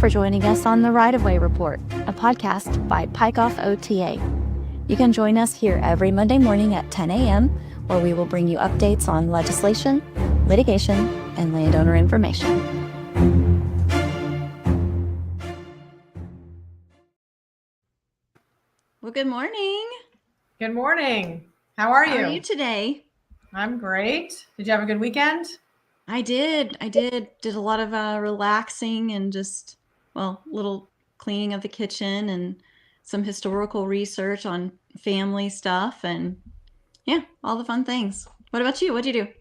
for joining us on the Right of Way Report, a podcast by Pike Off OTA. You can join us here every Monday morning at 10 a.m., where we will bring you updates on legislation, litigation, and landowner information. Well, good morning. Good morning. How are you? How are you today? I'm great. Did you have a good weekend? I did. Did a lot of relaxing and just, little cleaning of the kitchen and some historical research on family stuff and all the fun things. What about you? What'd you do?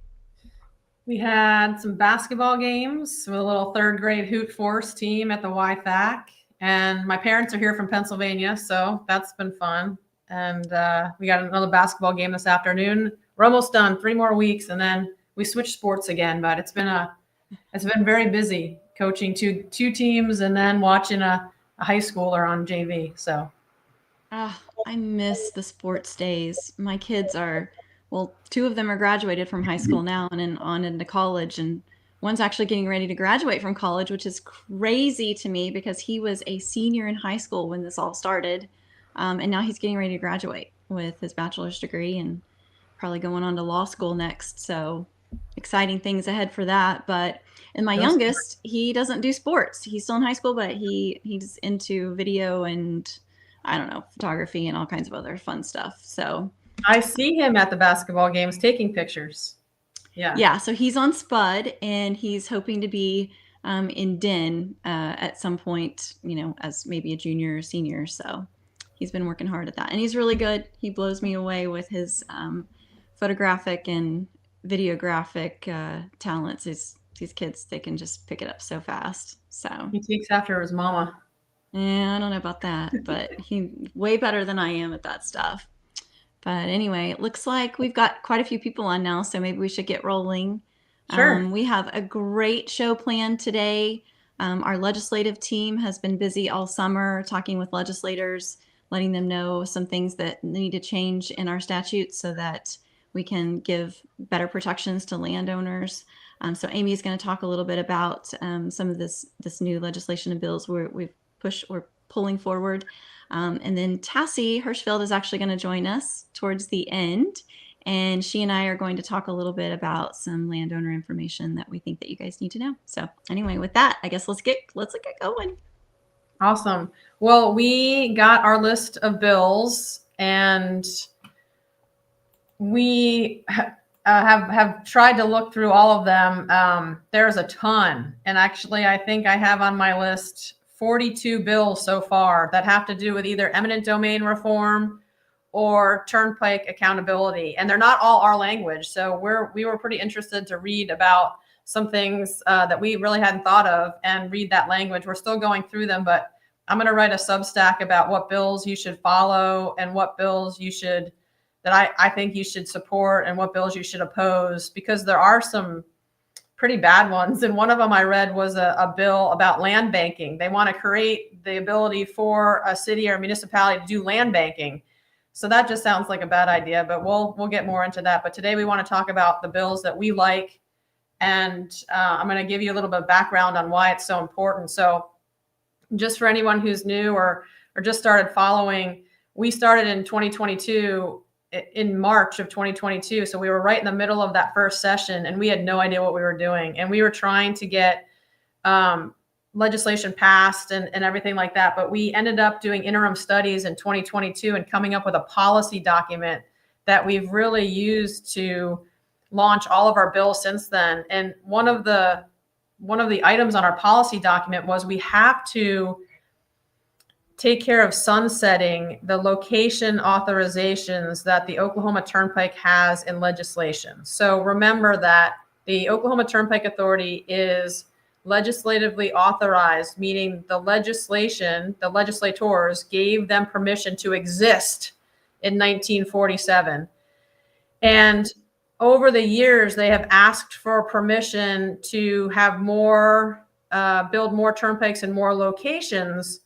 We had some basketball games with a little third grade Hoot Force team at the YFAC. And my parents are here from Pennsylvania, so that's been fun. And we got another basketball game this afternoon. We're almost done, 3 more weeks, and then we switch sports again. But it's been very busy coaching two teams and then watching a high schooler on JV. So I miss the sports days. My kids are, 2 of them are graduated from high school now and on into college, and one's actually getting ready to graduate from college, which is crazy to me because he was a senior in high school when this all started. And now he's getting ready to graduate with his bachelor's degree and probably going on to law school next. So exciting things ahead for that. And my youngest, he doesn't do sports. He's still in high school, but he's into video and photography and all kinds of other fun stuff. So I see him at the basketball games taking pictures. Yeah. So he's on Spud and he's hoping to be in Den at some point, as maybe a junior or senior. So he's been working hard at that, and he's really good. He blows me away with his photographic and videographic talents. These kids, they can just pick it up so fast. So he takes after his mama. Yeah, I don't know about that, but he's way better than I am at that stuff. But anyway, it looks like we've got quite a few people on now, so maybe we should get rolling. Sure. We have a great show planned today. Our legislative team has been busy all summer talking with legislators, letting them know some things that need to change in our statutes so that we can give better protections to landowners. So Amy is going to talk a little bit about some of this new legislation and bills we're pulling forward. And then Tassie Hirschfeld is actually going to join us towards the end. And she and I are going to talk a little bit about some landowner information that we think that you guys need to know. So anyway, with that, I guess let's get going. Awesome. Well, we got our list of bills and we have tried to look through all of them. There's a ton. And actually, I think I have on my list 42 bills so far that have to do with either eminent domain reform or turnpike accountability. And they're not all our language. So we were pretty interested to read about some things that we really hadn't thought of and read that language. We're still going through them, but I'm going to write a Substack about what bills you should follow and what bills that I think you should support and what bills you should oppose, because there are some pretty bad ones. And one of them I read was a bill about land banking. They want to create the ability for a city or municipality to do land banking. So that just sounds like a bad idea, but we'll get more into that. But today we want to talk about the bills that we like. And I'm going to give you a little bit of background on why it's so important. So just for anyone who's new or just started following, we started in 2022, in March of 2022. So we were right in the middle of that first session and we had no idea what we were doing. And we were trying to get legislation passed and everything like that. But we ended up doing interim studies in 2022 and coming up with a policy document that we've really used to launch all of our bills since then. And one of the items on our policy document was we have to take care of sunsetting the location authorizations that the Oklahoma Turnpike has in legislation. So remember that the Oklahoma Turnpike Authority is legislatively authorized, meaning the legislators gave them permission to exist in 1947. And over the years, they have asked for permission to have build more turnpikes in more locations.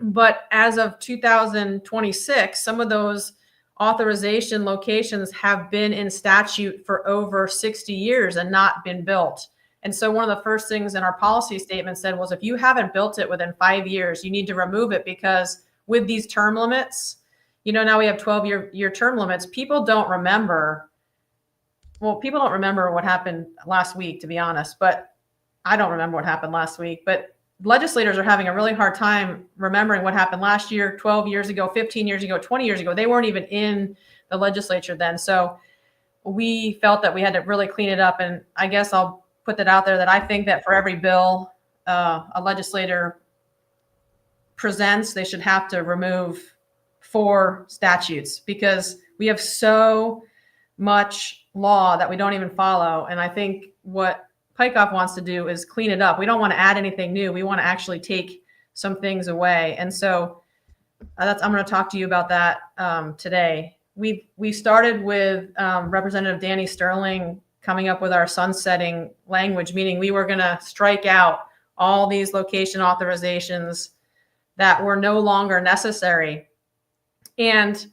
But as of 2026, some of those authorization locations have been in statute for over 60 years and not been built. And so one of the first things in our policy statement said was, if you haven't built it within 5 years, you need to remove it, because with these term limits, now we have 12-year term limits. People don't remember. Well, people don't remember what happened last week, to be honest, but I don't remember what happened last week. But legislators are having a really hard time remembering what happened last year, 12 years ago, 15 years ago, 20 years ago. They weren't even in the legislature then. So we felt that we had to really clean it up. And I guess I'll put that out there, that I think that for every bill a legislator presents, they should have to remove 4 statutes, because we have so much law that we don't even follow. And I think what Pyckoff wants to do is clean it up. We don't want to add anything new. We want to actually take some things away. And so I'm going to talk to you about that today. We started with Representative Danny Sterling coming up with our sunsetting language, meaning we were going to strike out all these location authorizations that were no longer necessary. And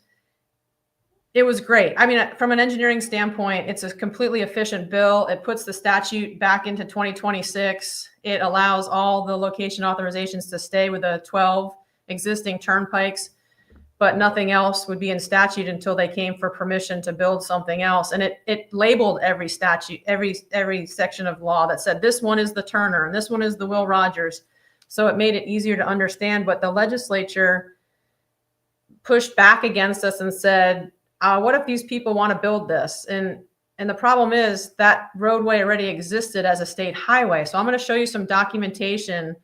it was great. I mean, from an engineering standpoint, it's a completely efficient bill. It puts the statute back into 2026. It allows all the location authorizations to stay with the 12 existing turnpikes, but nothing else would be in statute until they came for permission to build something else. And it labeled every statute, every section of law that said this one is the Turner and this one is the Will Rogers. So it made it easier to understand. But the legislature pushed back against us and said, what if these people want to build this? And the problem is that roadway already existed as a state highway. So I'm going to show you some documentation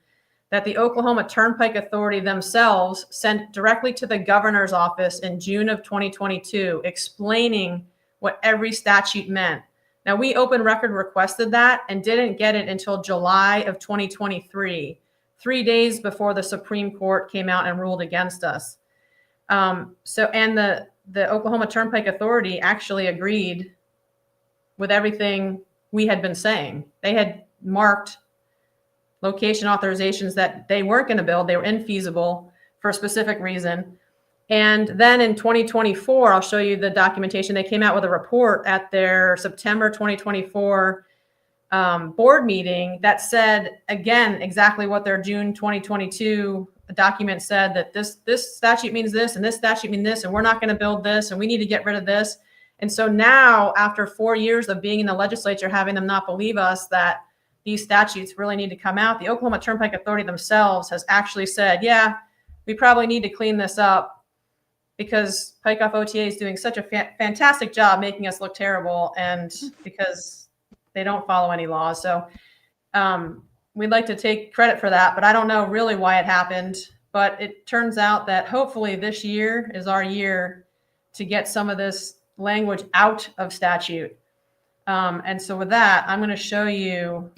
that the Oklahoma Turnpike Authority themselves sent directly to the governor's office in June of 2022, explaining what every statute meant. Now, we open record requested that and didn't get it until July of 2023, 3 days before the Supreme Court came out and ruled against us. And the Oklahoma Turnpike Authority actually agreed with everything we had been saying. They had marked location authorizations that they weren't going to build. They were infeasible for a specific reason. And then in 2024, I'll show you the documentation. They came out with a report at their September 2024 board meeting that said, again, exactly what their June 2022 document said, that this statute means this and this statute means this, and we're not going to build this, and we need to get rid of this. And so now, after 4 years of being in the legislature, having them not believe us that these statutes really need to come out, the Oklahoma Turnpike Authority themselves has actually said, yeah, we probably need to clean this up, because Pyckoff OTA is doing such a fantastic job making us look terrible, and because they don't follow any laws. So we'd like to take credit for that, but I don't know really why it happened. But it turns out that hopefully this year is our year to get some of this language out of statute. And so with that, I'm going to show you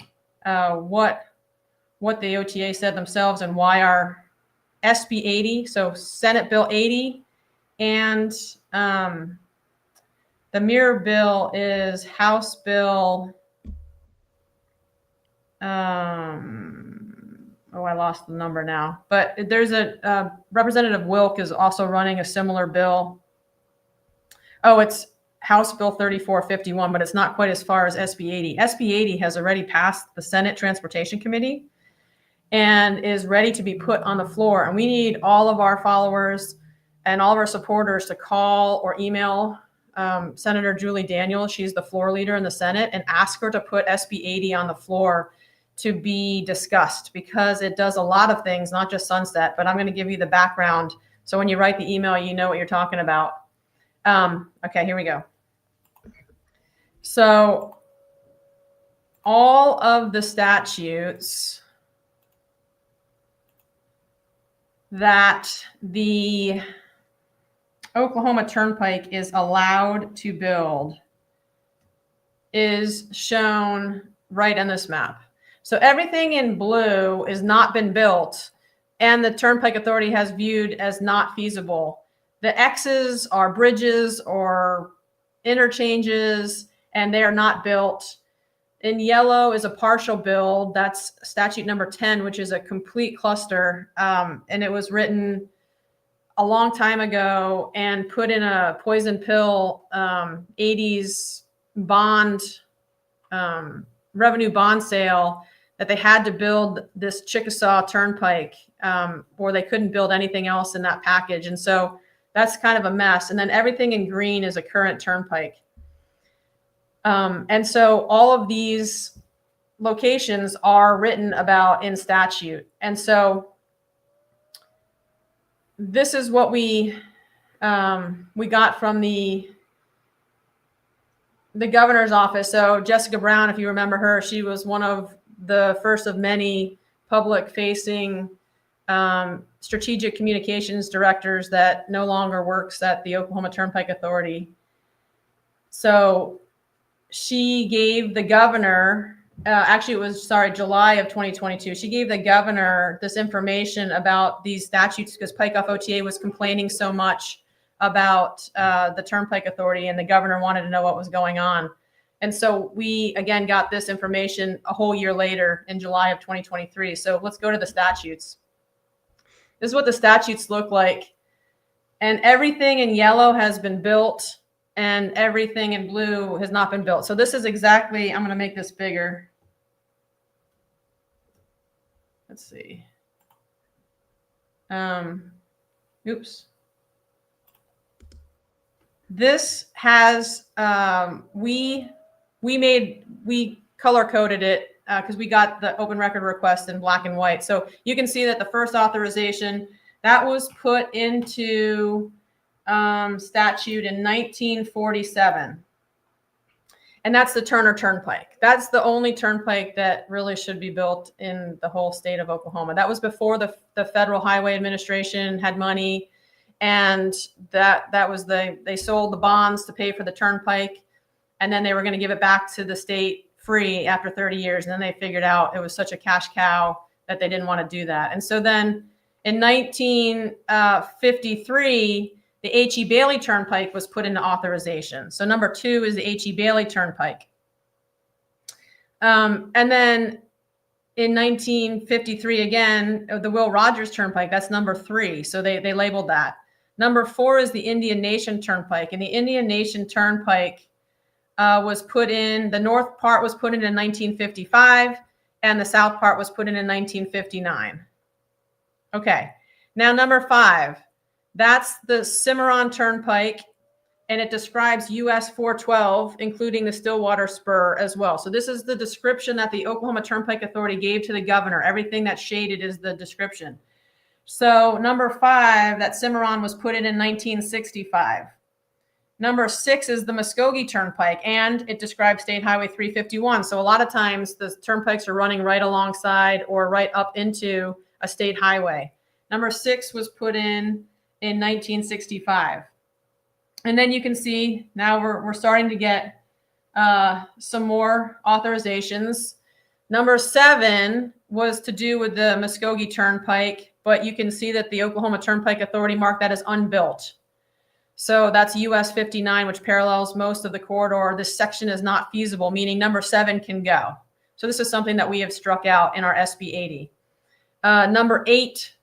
what the OTA said themselves and why our SB 80, so Senate Bill 80, and the mirror bill is House Bill. I lost the number now. But there's a Representative Wilk is also running a similar bill. Oh, it's House Bill 3451, but it's not quite as far as SB 80. SB 80 has already passed the Senate Transportation Committee and is ready to be put on the floor. And we need all of our followers and all of our supporters to call or email Senator Julie Daniels. She's the floor leader in the Senate, and ask her to put SB 80 on the floor to be discussed, because it does a lot of things, not just sunset. But I'm going to give you the background, so when you write the email, you know what you're talking about. Okay, here we go. So all of the statutes that the Oklahoma Turnpike is allowed to build is shown right on this map. So everything in blue is not been built, and the Turnpike Authority has viewed as not feasible. The X's are bridges or interchanges, and they are not built. In yellow is a partial build. That's statute number 10, which is a complete cluster. And it was written a long time ago and put in a poison pill 80s bond revenue bond sale that they had to build this Chickasaw Turnpike, or they couldn't build anything else in that package. And so that's kind of a mess. And then everything in green is a current turnpike. And so all of these locations are written about in statute. And so this is what we got from the governor's office. So Jessica Brown, if you remember her, she was one of the first of many public-facing strategic communications directors that no longer works at the Oklahoma Turnpike Authority. So she gave the governor, actually it was, July of 2022, she gave the governor this information about these statutes because Pike Off OTA was complaining so much about the Turnpike Authority, and the governor wanted to know what was going on. And so we, again, got this information a whole year later in July of 2023. So let's go to the statutes. This is what the statutes look like. And everything in yellow has been built and everything in blue has not been built. So this is exactly, I'm going to make this bigger. Let's see. Oops. This has, we color coded it because we got the open record request in black and white. So you can see that the first authorization that was put into statute in 1947. And that's the Turner Turnpike. That's the only turnpike that really should be built in the whole state of Oklahoma. That was before the Federal Highway Administration had money. And that was they sold the bonds to pay for the turnpike. And then they were going to give it back to the state free after 30 years. And then they figured out it was such a cash cow that they didn't want to do that. And so then in 1953, the H.E. Bailey Turnpike was put into authorization. So number 2 is the H.E. Bailey Turnpike. And then in 1953, again, the Will Rogers Turnpike, that's number 3. So they labeled that. Number 4 is the Indian Nation Turnpike. And the Indian Nation Turnpike was put in, the north part was put in 1955, and the south part was put in 1959. Okay, now number 5, that's the Cimarron Turnpike, and it describes US 412, including the Stillwater Spur as well. So this is the description that the Oklahoma Turnpike Authority gave to the governor. Everything that's shaded is the description. So number 5, that Cimarron was put in 1965. Number 6 is the Muskogee Turnpike, and it describes State Highway 351. So a lot of times the turnpikes are running right alongside or right up into a state highway. Number 6 was put in 1965. And then you can see now we're starting to get some more authorizations. Number 7 was to do with the Muskogee Turnpike, but you can see that the Oklahoma Turnpike Authority marked that as unbuilt. So that's US 59, which parallels most of the corridor. This section is not feasible, meaning number 7 can go. So this is something that we have struck out in our SB 80. Number 8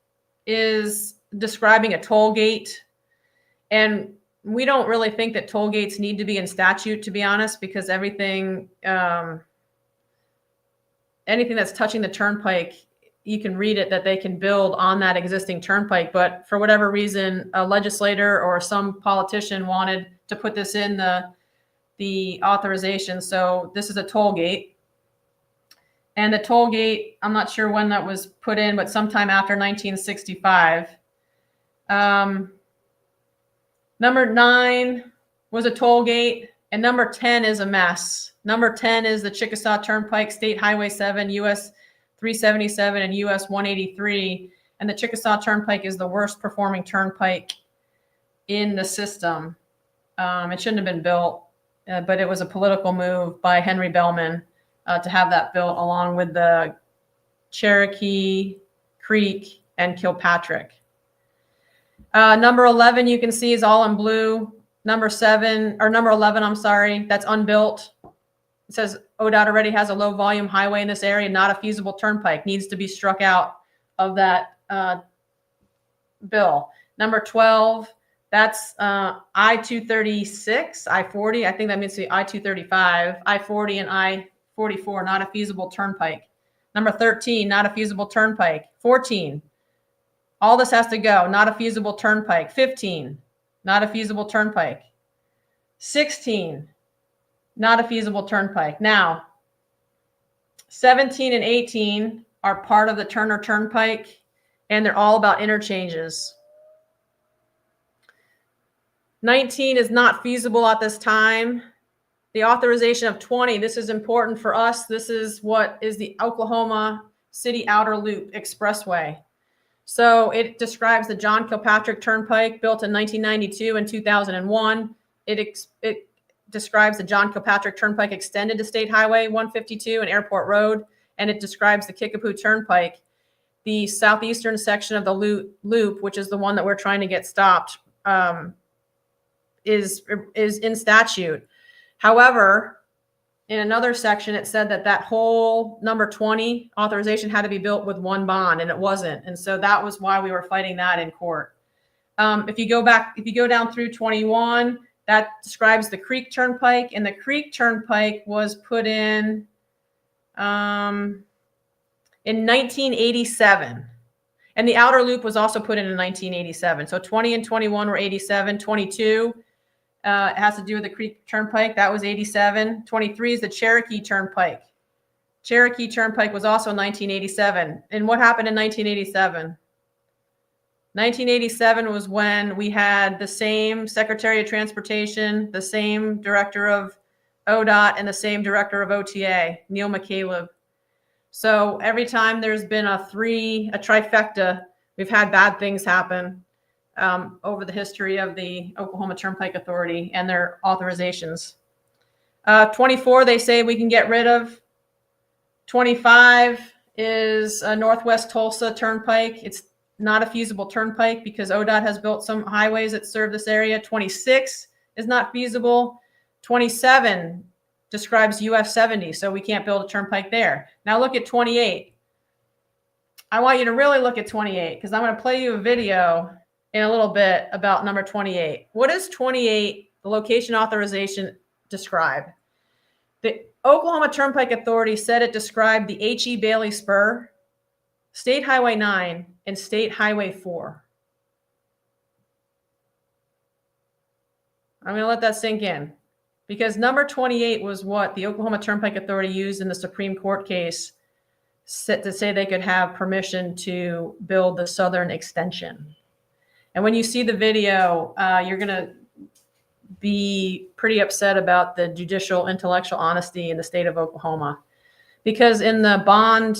is describing a toll gate. And we don't really think that toll gates need to be in statute, to be honest, because everything, anything that's touching the turnpike, you can read it that they can build on that existing turnpike. But for whatever reason, a legislator or some politician wanted to put this in the authorization. So this is a toll gate. And the toll gate, I'm not sure when that was put in, but sometime after 1965. Number 9 was a toll gate, and number 10 is a mess. Number 10 is the Chickasaw Turnpike, State Highway 7, US 377 and US 183. And the Chickasaw Turnpike is the worst performing turnpike in the system. It shouldn't have been built, but it was a political move by Henry Bellman to have that built along with the Cherokee Creek and Kilpatrick. Number 11, you can see is all in blue. Number 11, I'm sorry, that's unbuilt. It says ODOT already has a low volume highway in this area, not a feasible turnpike, needs to be struck out of that bill. Number 12, that's I-236, I-40. I think that means the I-235, I-40 and 44, not a feasible turnpike. Number 13, not a feasible turnpike. 14, all this has to go, not a feasible turnpike. 15, not a feasible turnpike. 16, not a feasible turnpike. Now, 17 and 18 are part of the Turner Turnpike, and they're all about interchanges. 19 is not feasible at this time. The authorization of 20, this is important for us. This is what is the Oklahoma City Outer Loop Expressway. So it describes the John Kilpatrick Turnpike, built in 1992 and 2001. It describes the John Kilpatrick Turnpike extended to State Highway 152 and Airport Road, and it describes the Kickapoo Turnpike, the southeastern section of the loop, which is the one that we're trying to get stopped, is in statute. However, in another section, it said that whole number 20 authorization had to be built with one bond, and it wasn't. And so that was why we were fighting that in court. If you go down through 21, that describes the Creek Turnpike, and the Creek Turnpike was put in 1987. And the outer loop was also put in 1987. So 20 and 21 were 87. 22 it has to do with the Creek Turnpike. That was 87. 23 is the Cherokee Turnpike. Cherokee Turnpike was also 1987. And what happened in 1987? 1987 was when we had the same Secretary of Transportation, the same Director of ODOT, and the same Director of OTA, Neil McCaleb. So every time there's been a trifecta, we've had bad things happen over the history of the Oklahoma Turnpike Authority and their authorizations. 24, they say we can get rid of. 25 is a Northwest Tulsa Turnpike. It's not a feasible turnpike because ODOT has built some highways that serve this area. 26 is not feasible. 27 describes US 70, so we can't build a turnpike there. Now look at 28. I want you to really look at 28 because I'm going to play you a video in a little bit about number 28. What does 28, the location authorization, describe? The Oklahoma Turnpike Authority said it described the H.E. Bailey Spur, State Highway 9, and State Highway 4. I'm going to let that sink in because number 28 was what the Oklahoma Turnpike Authority used in the Supreme Court case to say they could have permission to build the southern extension. And when you see the video, you're going to be pretty upset about the judicial intellectual honesty in the state of Oklahoma, because in the bond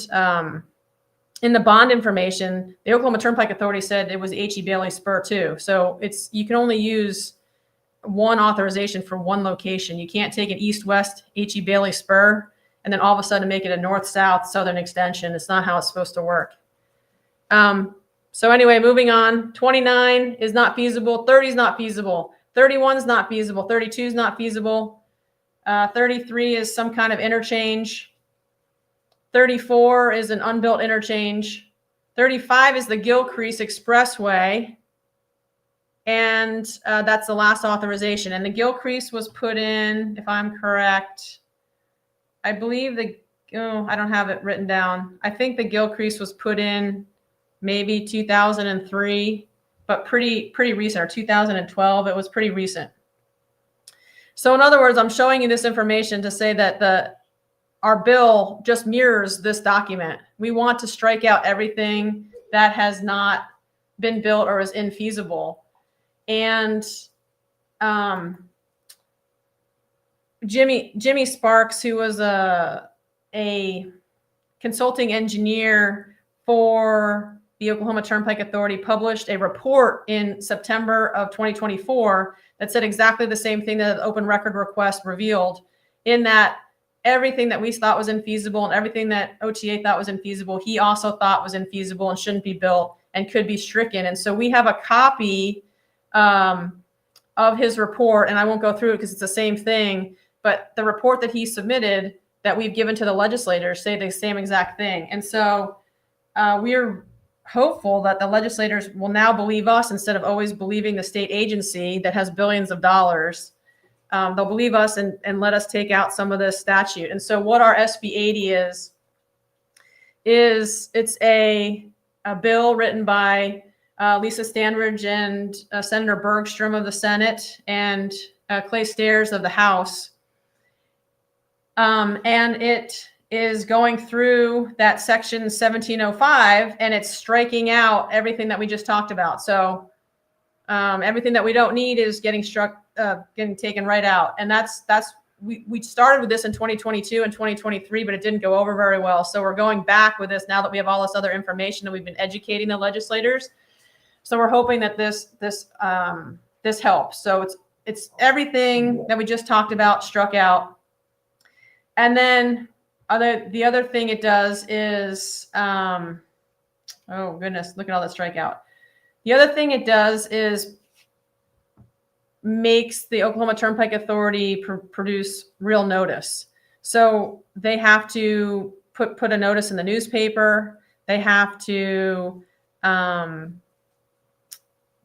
information, the Oklahoma Turnpike Authority said it was H.E. Bailey Spur too. So you can only use one authorization for one location. You can't take an east-west H.E. Bailey Spur and then all of a sudden make it a north-south southern extension. It's not how it's supposed to work. So anyway, moving on. 29 is not feasible. 30 is not feasible. 31 is not feasible. 32 is not feasible. 33 is some kind of interchange. 34 is an unbuilt interchange. 35 is the Gilcrease Expressway. And that's the last authorization. And the Gilcrease was put in, if I'm correct, I believe I don't have it written down. I think the Gilcrease was put in maybe 2003, but pretty recent, or 2012. It was pretty recent. So in other words, I'm showing you this information to say that our bill just mirrors this document. We want to strike out everything that has not been built or is infeasible. And Jimmy Sparks, who was a consulting engineer for the Oklahoma Turnpike Authority, published a report in September of 2024 that said exactly the same thing that the open record request revealed, in that everything that we thought was infeasible and everything that OTA thought was infeasible, he also thought was infeasible and shouldn't be built and could be stricken. And so we have a copy of his report, and I won't go through it because it's the same thing, but the report that he submitted that we've given to the legislators say the same exact thing. And so we're hopeful that the legislators will now believe us instead of always believing the state agency that has billions of dollars. they'll believe us and let us take out some of this statute. And so what our SB 80 is it's a bill written by Lisa Standridge and Senator Bergstrom of the Senate and Clay Stairs of the House. And it is going through that section 1705, and it's striking out everything that we just talked about. So everything that we don't need is getting taken right out. And we started with this in 2022 and 2023, but it didn't go over very well. So we're going back with this now that we have all this other information and we've been educating the legislators. So we're hoping that this helps. So it's everything that we just talked about struck out. And then the other thing it does is, oh goodness, look at all that strikeout. The other thing it does is makes the Oklahoma Turnpike Authority produce real notice. So they have to put a notice in the newspaper. They have to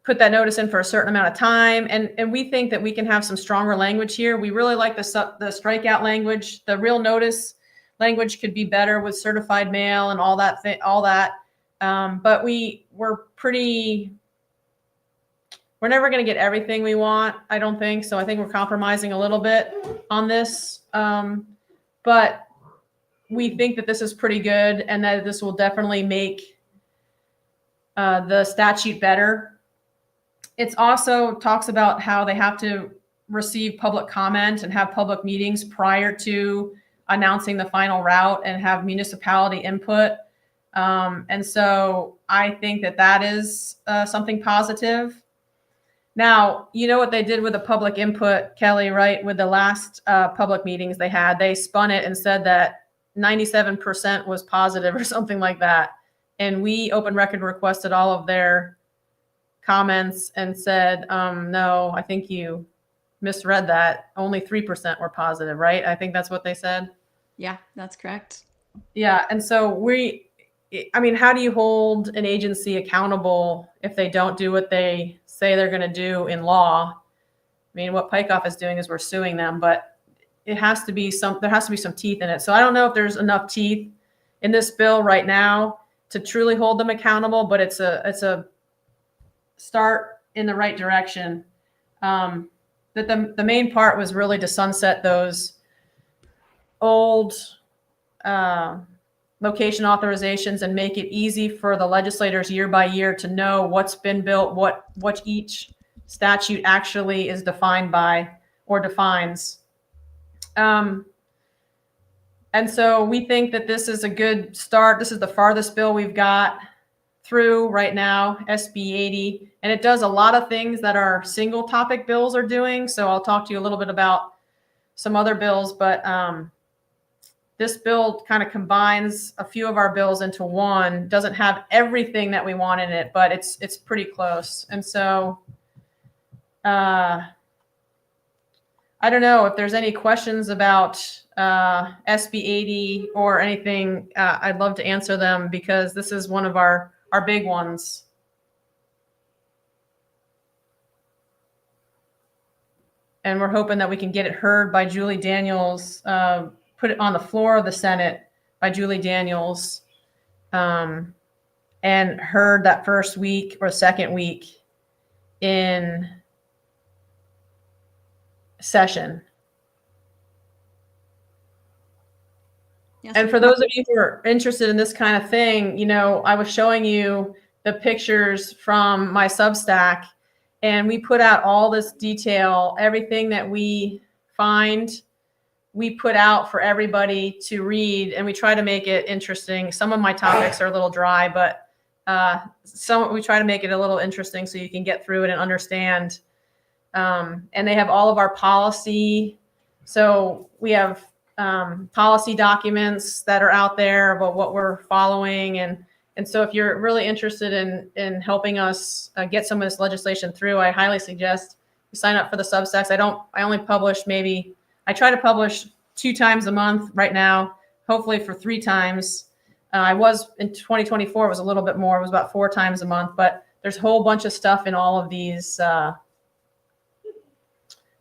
put that notice in for a certain amount of time. And we think that we can have some stronger language here. We really like the strikeout language. The real notice language could be better with certified mail and all that. But we're never going to get everything we want, I don't think. So I think we're compromising a little bit on this. But we think that this is pretty good and that this will definitely make the statute better. It also talks about how they have to receive public comment and have public meetings prior to announcing the final route and have municipality input. And so I think that is something positive. Now, you know what they did with the public input, Kelly, right? With the last public meetings they had, they spun it and said that 97% was positive or something like that. And we open record requested all of their comments and said, no, I think you misread that. Only 3% were positive, right? I think that's what they said. Yeah, that's correct. Yeah. And so how do you hold an agency accountable if they don't do what they say they're going to do in law? I mean, what Pykoff is doing is we're suing them, but there has to be some teeth in it. So I don't know if there's enough teeth in this bill right now to truly hold them accountable, but it's a start in the right direction. That the main part was really to sunset those old location authorizations and make it easy for the legislators year by year to know what's been built, what each statute actually is defined by or defines. And so we think that this is a good start. This is the farthest bill we've got through right now, SB 80. And it does a lot of things that our single topic bills are doing. So I'll talk to you a little bit about some other bills, but this bill kind of combines a few of our bills into one. Doesn't have everything that we want in it, but it's pretty close. And so I don't know if there's any questions about SB 80 or anything. I'd love to answer them because this is one of our big ones. And we're hoping that we can get it heard by Julie Daniels, put it on the floor of the Senate by Julie Daniels, and heard that first week or second week in session. Yes. And for those of you who are interested in this kind of thing, I was showing you the pictures from my Substack, and we put out all this detail, everything that we find, we put out for everybody to read, and we try to make it interesting. Some of my topics are a little dry, but we try to make it a little interesting so you can get through it and understand. And they have all of our policy. So we have policy documents that are out there about what we're following. And so if you're really interested in helping us get some of this legislation through, I highly suggest you sign up for the Substacks. I only publish I try to publish 2 times a month right now, hopefully for 3 times. I was in 2024, it was a little bit more. It was about 4 times a month, but there's a whole bunch of stuff in all of these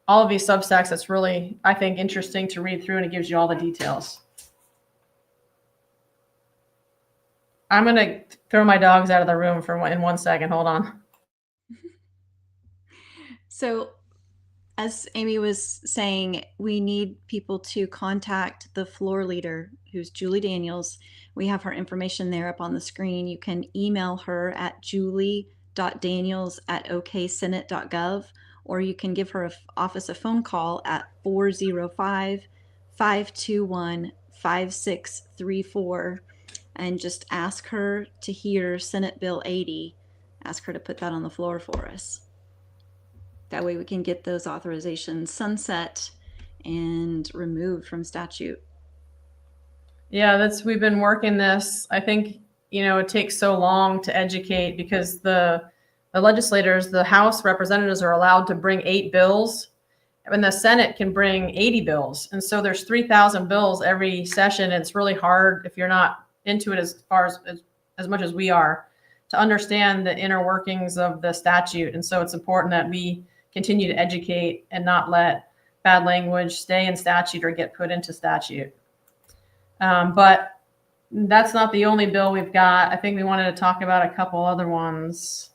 all of these Substacks, that's really, I think, interesting to read through, and it gives you all the details. I'm going to throw my dogs out of the room in 1 second. Hold on. So, as Amy was saying, we need people to contact the floor leader, who's Julie Daniels. We have her information there up on the screen. You can email her at julie.daniels@oksenate.gov, or you can give her office a phone call at 405-521-5634 and just ask her to hear Senate Bill 80. Ask her to put that on the floor for us. That way we can get those authorizations sunset and removed from statute. Yeah, we've been working this. I think, it takes so long to educate because the legislators, the House representatives are allowed to bring 8 bills, and the Senate can bring 80 bills. And so there's 3,000 bills every session. And it's really hard if you're not into it as much as we are to understand the inner workings of the statute. And so it's important that we continue to educate and not let bad language stay in statute or get put into statute. But that's not the only bill we've got. I think we wanted to talk about a couple other ones.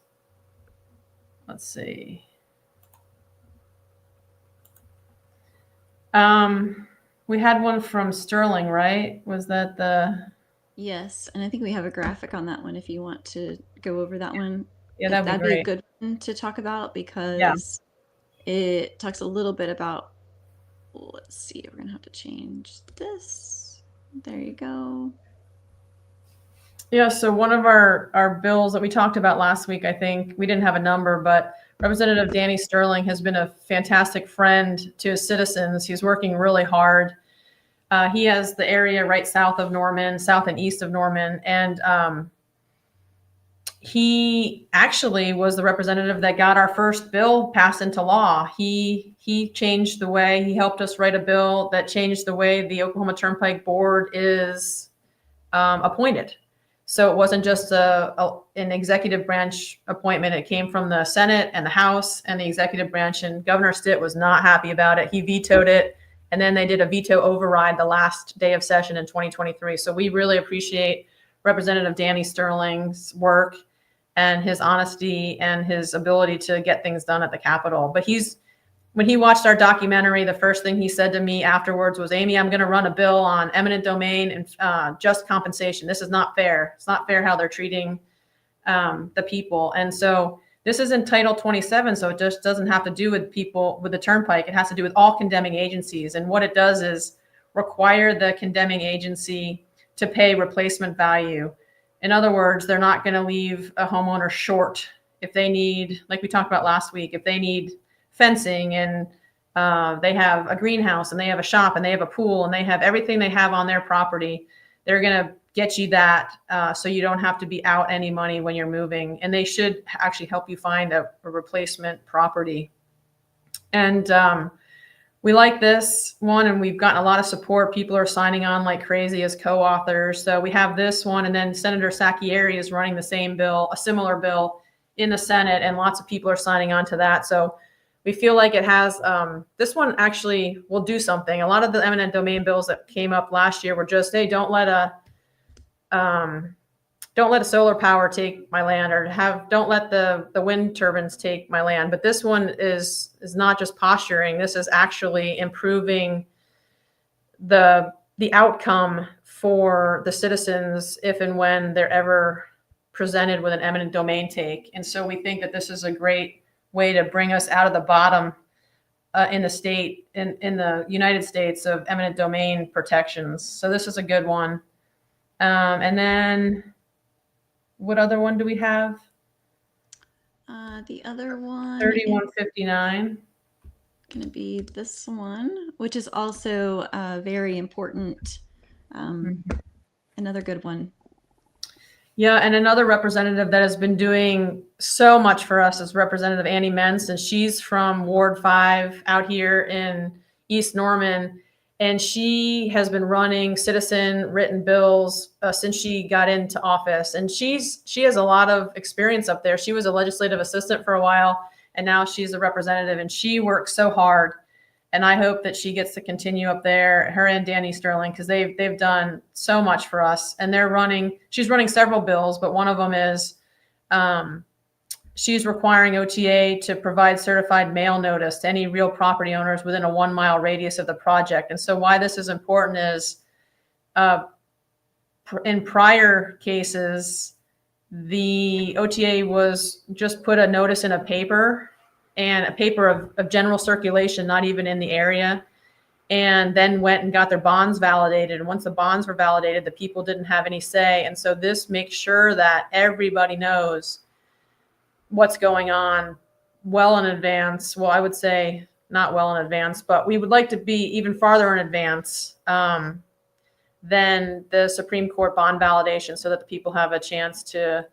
Let's see. We had one from Sterling, right? Was that the... Yes, and I think we have a graphic on that one if you want to go over that one. Yeah, that'd be a good one to talk about because it talks a little bit about, let's see, we're going to have to change this. There you go. Yeah, so one of our bills that we talked about last week, I think we didn't have a number, but Representative Danny Sterling has been a fantastic friend to his citizens. He's working really hard. He has the area right south of Norman, south and east of Norman, and he actually was the representative that got our first bill passed into law. He changed the way, he helped us write a bill that changed the way the Oklahoma Turnpike Board is appointed. So it wasn't just an executive branch appointment. It came from the Senate and the House and the executive branch, and Governor Stitt was not happy about it. He vetoed it, and then they did a veto override the last day of session in 2023. So we really appreciate Representative Danny Sterling's work and his honesty and his ability to get things done at the Capitol. But when he watched our documentary, the first thing he said to me afterwards was, Amy, I'm going to run a bill on eminent domain and just compensation. This is not fair. It's not fair how they're treating the people. And so this is in Title 27, so it just doesn't have to do with people with the turnpike. It has to do with all condemning agencies. And what it does is require the condemning agency to pay replacement value. In other words, they're not going to leave a homeowner short if they need, like we talked about last week, if they need fencing and they have a greenhouse and they have a shop and they have a pool and they have everything they have on their property, they're going to get you that so you don't have to be out any money when you're moving. And they should actually help you find a replacement property. And we like this one, and we've gotten a lot of support. People are signing on like crazy as co-authors. So we have this one, and then Senator Sacchieri is running the same bill, a similar bill in the Senate, and lots of people are signing on to that. So we feel like it has, this one actually will do something. A lot of the eminent domain bills that came up last year were just, hey, don't let a solar power take my land, or don't let the wind turbines take my land. But this one is not just posturing. This is actually improving the outcome for the citizens if and when they're ever presented with an eminent domain take. And so we think that this is a great way to bring us out of the bottom in the state, in the United States, of eminent domain protections. So this is a good one. And then what other one do we have? The other one, 3159. Going to be this one, which is also very important. Another good one. Yeah, and another representative that has been doing so much for us is Representative Annie Mentz, and she's from Ward 5 out here in East Norman. And she has been running citizen written bills since she got into office. And she has a lot of experience up there. She was a legislative assistant for a while, and now she's a representative, and she works so hard And I hope that she gets to continue up there, her and Danny Sterling, because they've done so much for us. And she's running several bills, but one of them is she's requiring OTA to provide certified mail notice to any real property owners within a 1 mile radius of the project. And so why this is important is in prior cases, the OTA was just put a notice in a paper, and a paper of general circulation, not even in the area, and then went and got their bonds validated. And once the bonds were validated, the people didn't have any say. And so this makes sure that everybody knows what's going on well in advance. Well, I would say not well in advance, but we would like to be even farther in advance than the Supreme Court bond validation, so that the people have a chance to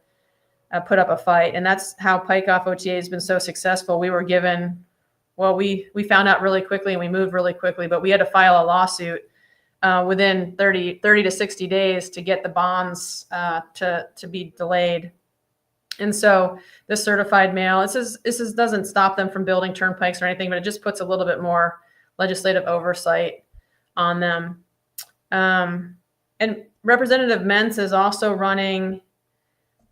put up a fight. And that's how Pike Off OTA has been so successful. We were given, well, we found out really quickly and we moved really quickly, but we had to file a lawsuit within 30 to 60 days to get the bonds to be delayed. And so this certified mail, this doesn't stop them from building turnpikes or anything, but it just puts a little bit more legislative oversight on them. And Representative Mentz is also running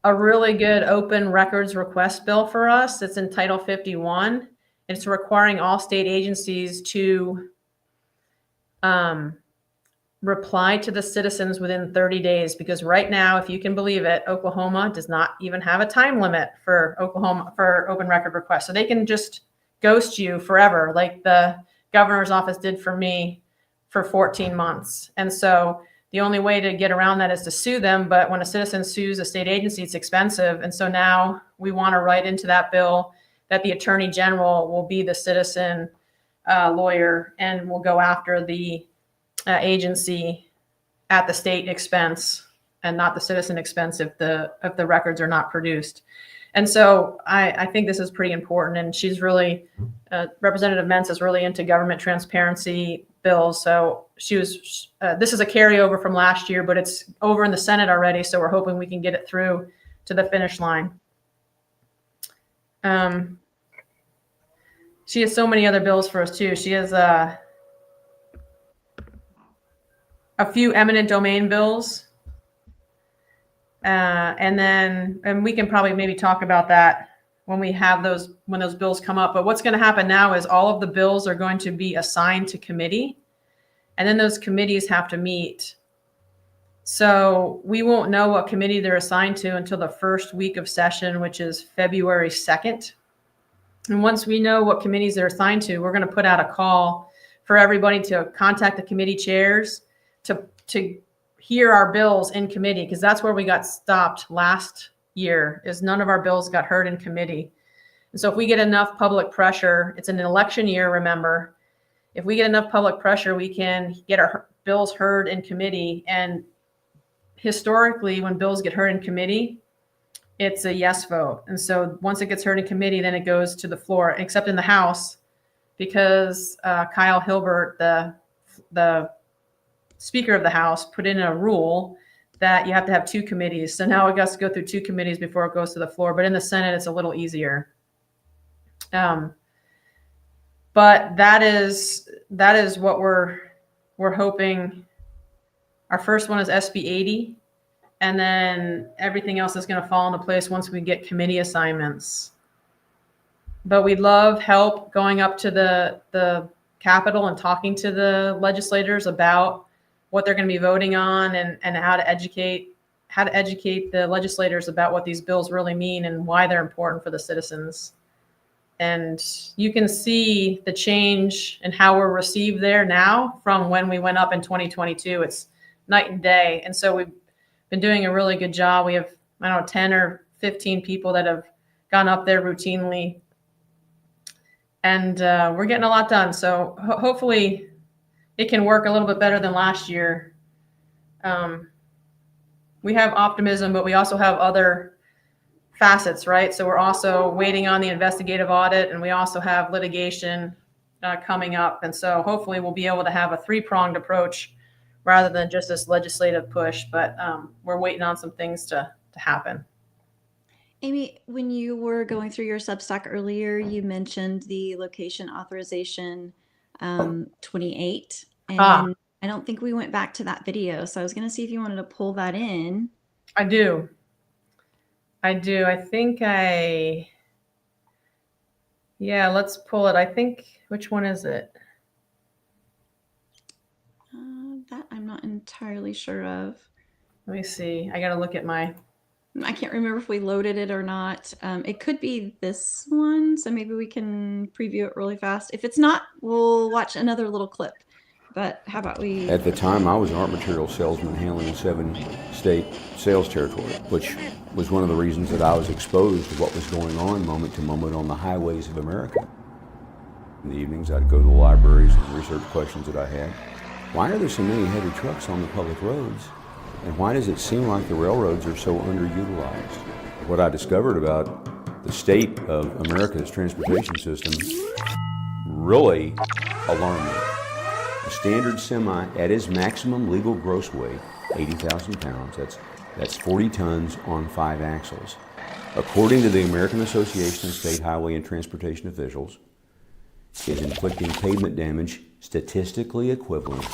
a really good open records request bill for us. It's in Title 51. It's requiring all state agencies to reply to the citizens within 30 days, because right now, if you can believe it, Oklahoma does not even have a time limit for open record requests. So they can just ghost you forever, like the governor's office did for me for 14 months. And so the only way to get around that is to sue them. But when a citizen sues a state agency, it's expensive. And so now we want to write into that bill that the attorney general will be the citizen lawyer and will go after the agency at the state expense and not the citizen expense if the records are not produced. And so I think this is pretty important. And she's really, Representative Mentz is really into government transparency bills. So this is a carryover from last year, but it's over in the Senate already. So we're hoping we can get it through to the finish line. She has so many other bills for us too. She has a few eminent domain bills. And we can probably maybe talk about that when those bills come up. But what's going to happen now is all of the bills are going to be assigned to committee, and then those committees have to meet. So we won't know what committee they're assigned to until the first week of session, which is February 2nd. And once we know what committees they're assigned to, we're going to put out a call for everybody to contact the committee chairs to hear our bills in committee, because that's where we got stopped last year, is none of our bills got heard in committee. And so if we get enough public pressure, it's an election year, remember, if we get enough public pressure, we can get our bills heard in committee. And historically, when bills get heard in committee, it's a yes vote. And so once it gets heard in committee, then it goes to the floor, except in the House, because Kyle Hilbert, the Speaker of the House, put in a rule that you have to have two committees. So now it has to go through two committees before it goes to the floor. But in the Senate, it's a little easier. But that is what we're hoping. Our first one is SB 80, and then everything else is going to fall into place once we get committee assignments. But we'd love help going up to the Capitol and talking to the legislators about what they're going to be voting on, and how to educate the legislators about what these bills really mean and why they're important for the citizens. And you can see the change in how we're received there now from when we went up in 2022. It's night and day. And so we've been doing a really good job. We have, 10 or 15 people that have gone up there routinely. And we're getting a lot done. So hopefully it can work a little bit better than last year. We have optimism, but we also have other facets, right? So we're also waiting on the investigative audit, and we also have litigation coming up. And so hopefully we'll be able to have a three-pronged approach rather than just this legislative push. But we're waiting on some things to happen. Amy, when you were going through your Substack earlier, you mentioned the location authorization 28. And Ah. I don't think we went back to that video. So I was going to see if you wanted to pull that in. I do. Yeah, let's pull it. I think, which one is it? That I'm not entirely sure of. Let me see. I got to look at my. I can't remember if we loaded it or not. It could be this one, so maybe we can preview it really fast. If it's not, we'll watch another little clip. But how about we... At the time, I was an art material salesman handling a 7-state sales territory, which was one of the reasons that I was exposed to what was going on moment to moment on the highways of America. In the evenings, I'd go to the libraries and research questions that I had. Why are there so many heavy trucks on the public roads? And why does it seem like the railroads are so underutilized? What I discovered about the state of America's transportation system really alarmed me. A standard semi at its maximum legal gross weight, 80,000 pounds, that's 40 tons on 5 axles. According to the American Association of State Highway and Transportation Officials, is inflicting pavement damage statistically equivalent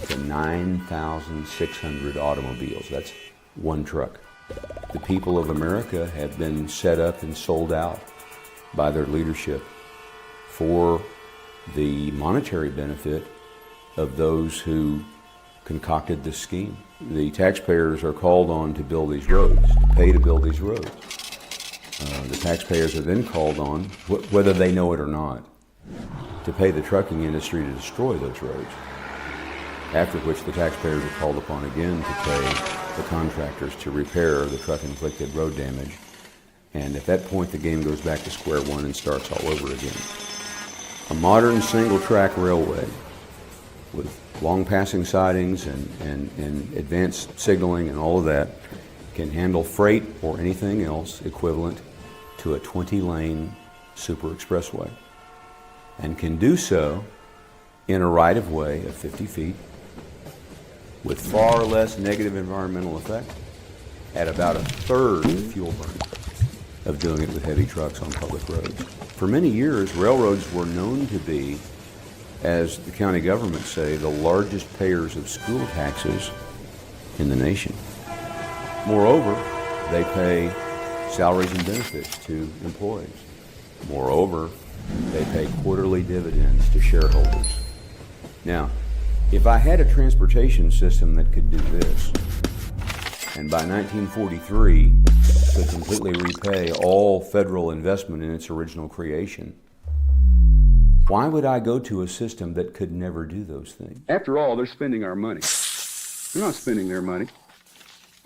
to 9,600 automobiles. That's one truck. The people of America have been set up and sold out by their leadership for the monetary benefit of those who concocted this scheme. The taxpayers are called on to build these roads, to pay to build these roads. The taxpayers are then called on, whether they know it or not, to pay the trucking industry to destroy those roads, after which the taxpayers are called upon again to pay the contractors to repair the truck-inflicted road damage. And at that point, the game goes back to square one and starts all over again. A modern single-track railway with long passing sidings and advanced signaling and all of that can handle freight or anything else equivalent to a 20-lane super expressway, and can do so in a right-of-way of 50 feet with far less negative environmental effect at about a third the fuel burn of doing it with heavy trucks on public roads. For many years, railroads were known to be, as the county governments say, the largest payers of school taxes in the nation. Moreover, they pay salaries and benefits to employees. Moreover, they pay quarterly dividends to shareholders. Now, if I had a transportation system that could do this, and by 1943 could completely repay all federal investment in its original creation, why would I go to a system that could never do those things? After all, they're spending our money. We're not spending their money.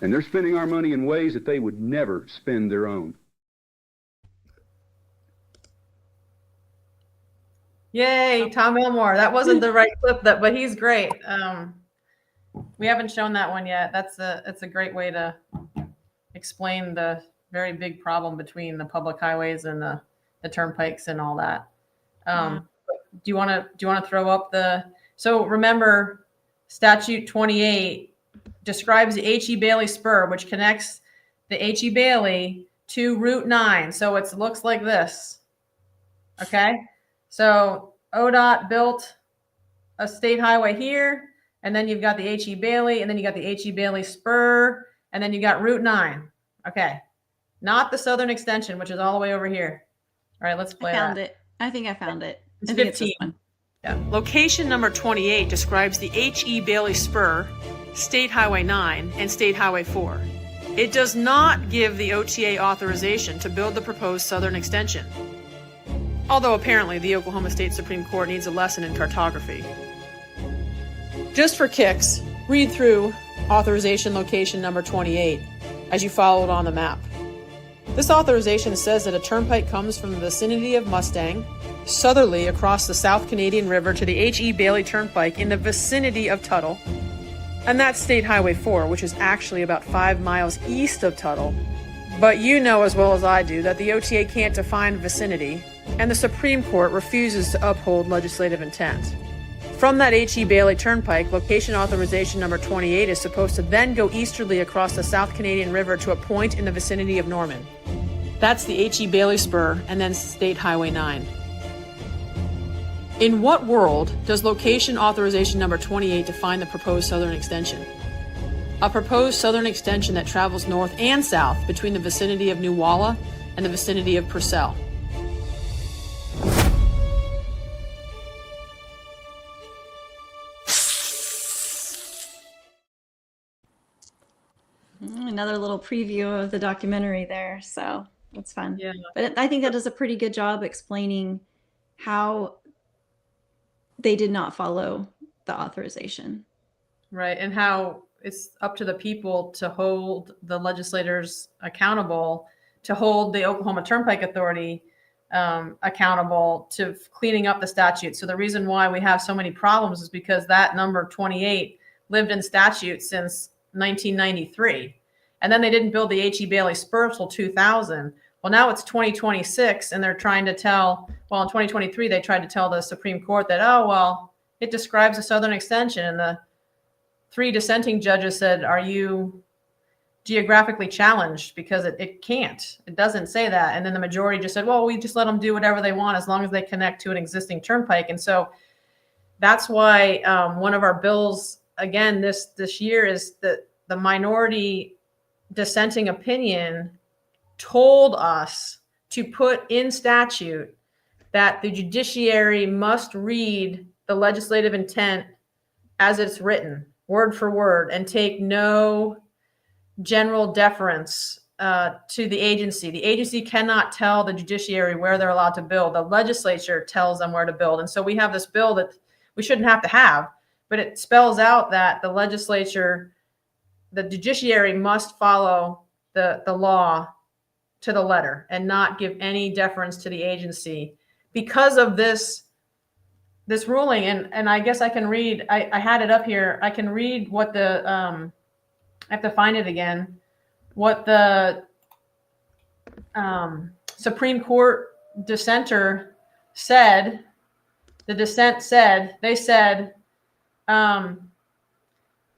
And they're spending our money in ways that they would never spend their own. Yay, Tom Elmore. That wasn't the right clip, but he's great. We haven't shown that one yet. It's a great way to explain the very big problem between the public highways and the turnpikes and all that. Do you want to throw up so remember, Statute 28 describes the H.E. Bailey Spur, which connects the H.E. Bailey to Route 9. So it looks like this. Okay. So ODOT built a state highway here, and then you've got the H.E. Bailey, and then you got the H.E. Bailey Spur, and then you got Route 9. Okay. Not the Southern Extension, which is all the way over here. All right, let's play that. I found it. I think I found it. It's I think it's 15. this one. Yeah. Location number 28 describes the H.E. Bailey Spur, State Highway 9, and State Highway 4. It does not give the OTA authorization to build the proposed Southern Extension, although apparently the Oklahoma State Supreme Court needs a lesson in cartography. Just for kicks, read through authorization location number 28 as you follow it on the map. This authorization says that a turnpike comes from the vicinity of Mustang, southerly across the South Canadian River to the H.E. Bailey Turnpike in the vicinity of Tuttle, and that's State Highway 4, which is actually about 5 miles east of Tuttle. But you know as well as I do that the OTA can't define vicinity, and the Supreme Court refuses to uphold legislative intent. From that H.E. Bailey Turnpike, location authorization number 28 is supposed to then go easterly across the South Canadian River to a point in the vicinity of Norman. That's the H.E. Bailey Spur, and then State Highway 9. In what world does location authorization number 28 define the proposed southern extension? A proposed southern extension that travels north and south between the vicinity of New Walla and the vicinity of Purcell. Another little preview of the documentary there, so that's fun. Yeah. But I think that does a pretty good job explaining how they did not follow the authorization. Right. And how it's up to the people to hold the legislators accountable, to hold the Oklahoma Turnpike Authority accountable to cleaning up the statute. So the reason why we have so many problems is because that number 28 lived in statute since 1993. And then they didn't build the H.E. Bailey spur till 2000. Well, now it's 2026, and they're trying to tell, well, in 2023, they tried to tell the Supreme Court that, oh, well, it describes a southern extension. And the 3 dissenting judges said, are you geographically challenged? Because it can't. It doesn't say that. And then the majority just said, well, we just let them do whatever they want as long as they connect to an existing turnpike. And so that's why one of our bills, again, this year is that the minority dissenting opinion told us to put in statute that the judiciary must read the legislative intent as it's written, word for word, and take no general deference to the agency. The agency cannot tell the judiciary where they're allowed to build. The legislature tells them where to build. And so we have this bill that we shouldn't have to have, but it spells out that the legislature, the judiciary must follow the law to the letter and not give any deference to the agency because of this ruling. And I guess I can read, I had it up here. I can read what the, I have to find it again, what the Supreme Court dissenter said. The dissent said, they said,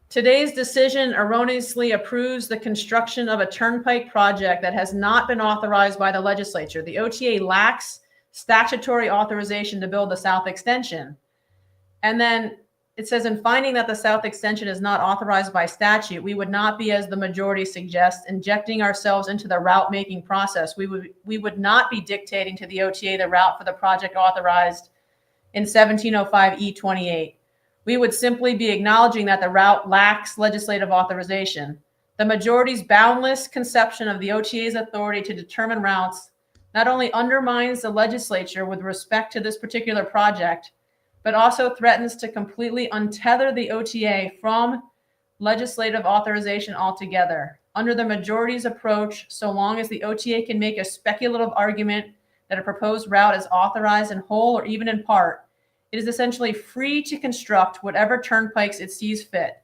today's decision erroneously approves the construction of a turnpike project that has not been authorized by the legislature. The OTA lacks statutory authorization to build the South Extension. And then it says, in finding that the South Extension is not authorized by statute, we would not be, as the majority suggests, injecting ourselves into the route making process. We would not be dictating to the OTA the route for the project authorized in 1705 E28. We would simply be acknowledging that the route lacks legislative authorization. The majority's boundless conception of the OTA's authority to determine routes not only undermines the legislature with respect to this particular project, but also threatens to completely untether the OTA from legislative authorization altogether. Under the majority's approach, so long as the OTA can make a speculative argument that a proposed route is authorized in whole or even in part, it is essentially free to construct whatever turnpikes it sees fit.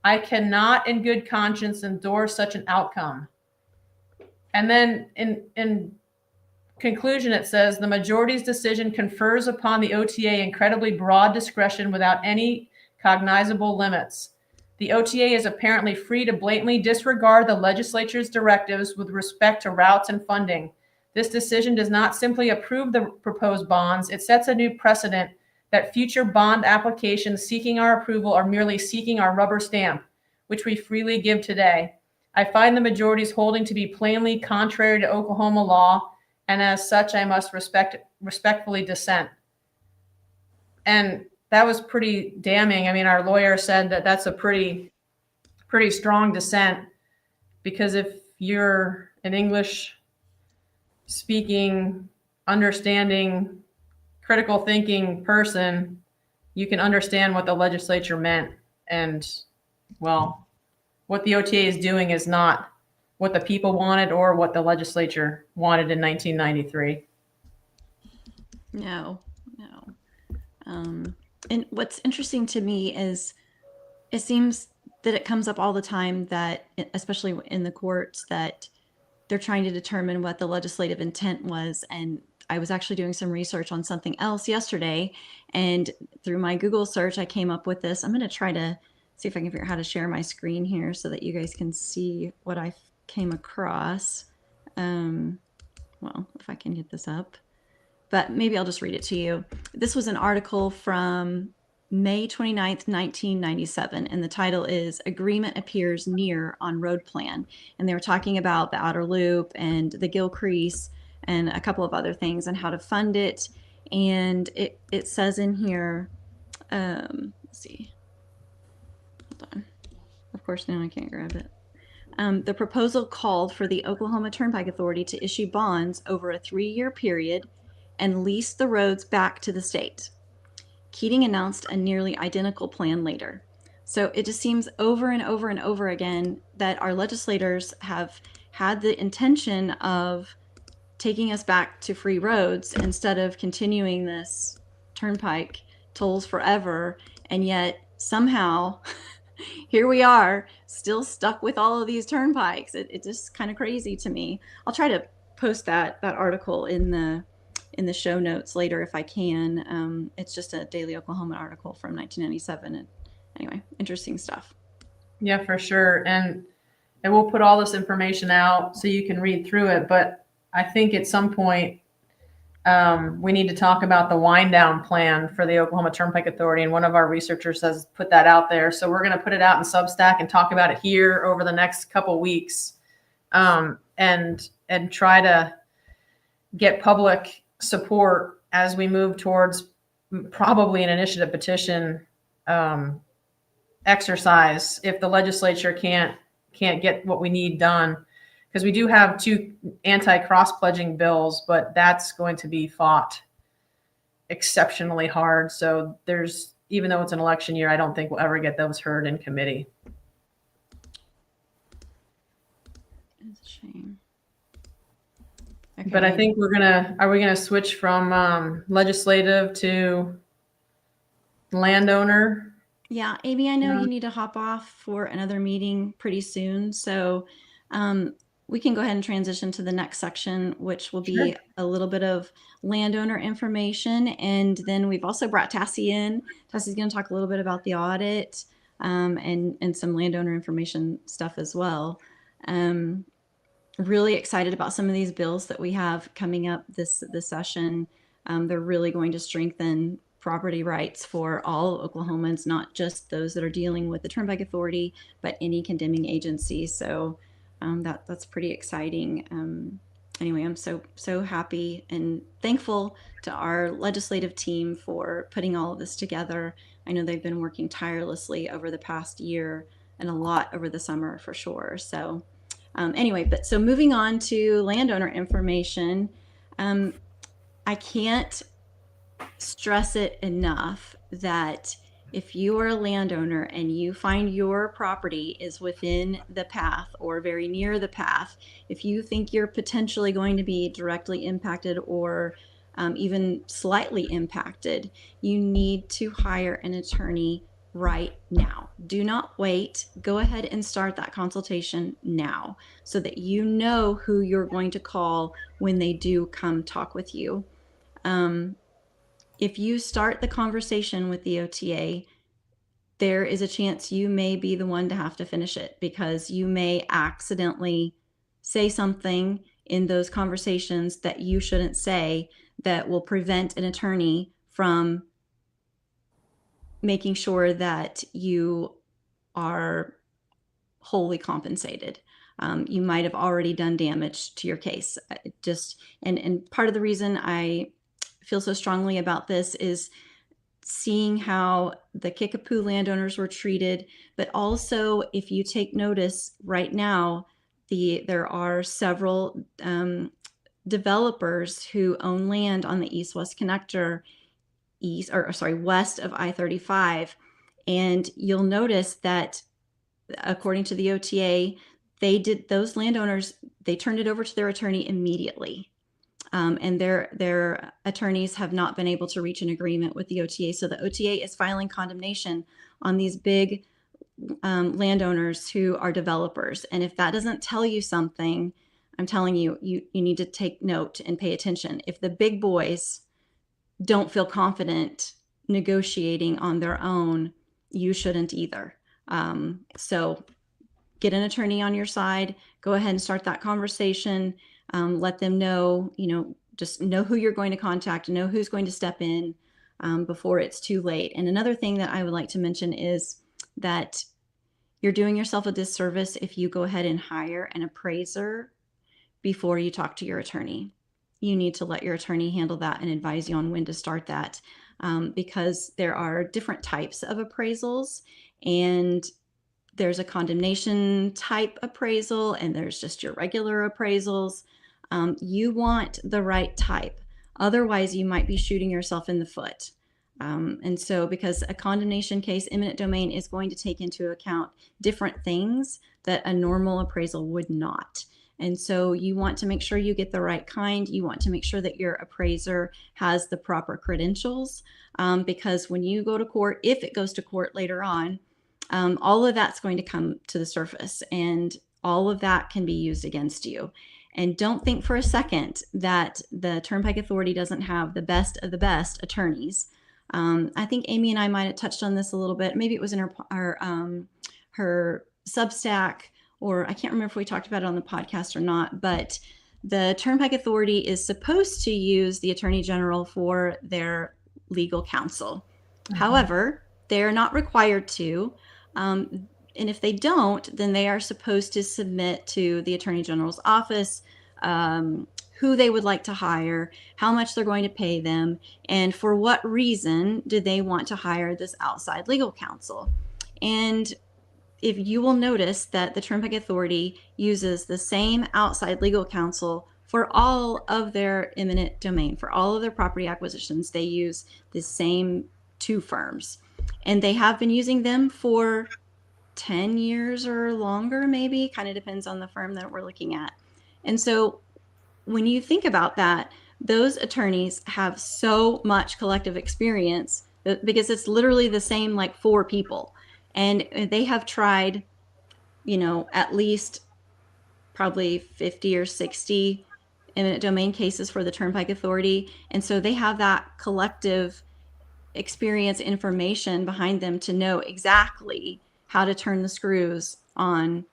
I cannot in good conscience endorse such an outcome. And then in conclusion, it says, the majority's decision confers upon the OTA incredibly broad discretion without any cognizable limits. The OTA is apparently free to blatantly disregard the legislature's directives with respect to routes and funding. This decision does not simply approve the proposed bonds, it sets a new precedent that future bond applications seeking our approval are merely seeking our rubber stamp, which we freely give today. I find the majority's holding to be plainly contrary to Oklahoma law, and as such, I must respectfully dissent. And that was pretty damning. I mean, our lawyer said that that's a pretty strong dissent, because if you're an English speaking, understanding, critical thinking person, you can understand what the legislature meant. And, well, what the OTA is doing is not what the people wanted or what the legislature wanted in 1993. No. And what's interesting to me is it seems that it comes up all the time that, especially in the courts, that they're trying to determine what the legislative intent was. And I was actually doing some research on something else yesterday, and through my Google search, I came up with this. I'm going to try to see if I can figure out how to share my screen here so that you guys can see what I came across. Well, if I can get this up. but maybe I'll just read it to you. This was an article from May 29th, 1997, and the title is Agreement Appears Near on Road Plan. And they were talking about the outer loop and the Gilcrease and a couple of other things and how to fund it. And it says in here, let's see, hold on. Of course, now I can't grab it. The proposal called for the Oklahoma Turnpike Authority to issue bonds over a 3-year period and lease the roads back to the state. Keating announced a nearly identical plan later. So it just seems over and over and over again that our legislators have had the intention of taking us back to free roads instead of continuing this turnpike tolls forever. And yet somehow here we are still stuck with all of these turnpikes. It's just kind of crazy to me. I'll try to post that article in the show notes later if I can. It's just a Daily Oklahoma article from 1997. And anyway, interesting stuff. Yeah, for sure. And we'll put all this information out so you can read through it. But I think at some point we need to talk about the wind down plan for the Oklahoma Turnpike Authority. And one of our researchers has put that out there. So we're going to put it out in Substack and talk about it here over the next couple weeks, and try to get public support as we move towards probably an initiative petition exercise if the legislature can't get what we need done, because we do have 2 anti-cross pledging bills, but that's going to be fought exceptionally hard. So even though it's an election year, I don't think we'll ever get those heard in committee. It's a shame. Okay. But I think are we gonna switch from legislative to landowner? Yeah, Amy, I know Yeah. you need to hop off for another meeting pretty soon. So we can go ahead and transition to the next section, which will be Sure. a little bit of landowner information. And then we've also brought Tassie in. Tassie's going to talk a little bit about the audit and some landowner information stuff as well. Really excited about some of these bills that we have coming up this session. They're really going to strengthen property rights for all Oklahomans, not just those that are dealing with the Turnpike Authority, but any condemning agency. So that's pretty exciting. Anyway, I'm so happy and thankful to our legislative team for putting all of this together. I know they've been working tirelessly over the past year and a lot over the summer for sure. So anyway, so moving on to landowner information, I can't stress it enough that if you are a landowner and you find your property is within the path or very near the path, if you think you're potentially going to be directly impacted or even slightly impacted, you need to hire an attorney right now. Do not wait. Go ahead and start that consultation now so that you know who you're going to call when they do come talk with you. If you start the conversation with the OTA, there is a chance you may be the one to have to finish it because you may accidentally say something in those conversations that you shouldn't say that will prevent an attorney from making sure that you are wholly compensated. You might have already done damage to your case. And part of the reason I feel so strongly about this is seeing how the Kickapoo landowners were treated, but also if you take notice right now, there are several developers who own land on the east-west connector, west of I-35, and you'll notice that according to the OTA, those landowners turned it over to their attorney immediately. And their attorneys have not been able to reach an agreement with the OTA. So the OTA is filing condemnation on these big landowners who are developers. And if that doesn't tell you something, I'm telling you, you need to take note and pay attention. If the big boys don't feel confident negotiating on their own, you shouldn't either. So get an attorney on your side, go ahead and start that conversation. Let them know, just know who you're going to contact, know who's going to step in before it's too late. And another thing that I would like to mention is that you're doing yourself a disservice if you go ahead and hire an appraiser before you talk to your attorney. You need to let your attorney handle that and advise you on when to start that, because there are different types of appraisals, and there's a condemnation type appraisal and there's just your regular appraisals. You want the right type. Otherwise, you might be shooting yourself in the foot. And so because a condemnation case, eminent domain is going to take into account different things that a normal appraisal would not. And so you want to make sure you get the right kind. You want to make sure that your appraiser has the proper credentials, because when you go to court, if it goes to court later on, all of that's going to come to the surface, and all of that can be used against you. And don't think for a second that the Turnpike Authority doesn't have the best of the best attorneys. I think Amy and I might have touched on this a little bit. Maybe it was in her Substack, or I can't remember if we talked about it on the podcast or not, but the Turnpike Authority is supposed to use the Attorney General for their legal counsel. However, they're not required to. And if they don't, then they are supposed to submit to the Attorney General's office who they would like to hire, how much they're going to pay them, and for what reason do they want to hire this outside legal counsel. And if you will notice that the Turnpike Authority uses the same outside legal counsel for all of their eminent domain, for all of their property acquisitions, they use the same two firms. And they have been using them for 10 years or longer, maybe, kind of depends on the firm that we're looking at. And so when you think about that, those attorneys have so much collective experience because it's literally the same, like 4 people. And they have tried, at least probably 50 or 60 eminent domain cases for the Turnpike Authority. And so they have that collective experience information behind them to know exactly how to turn the screws on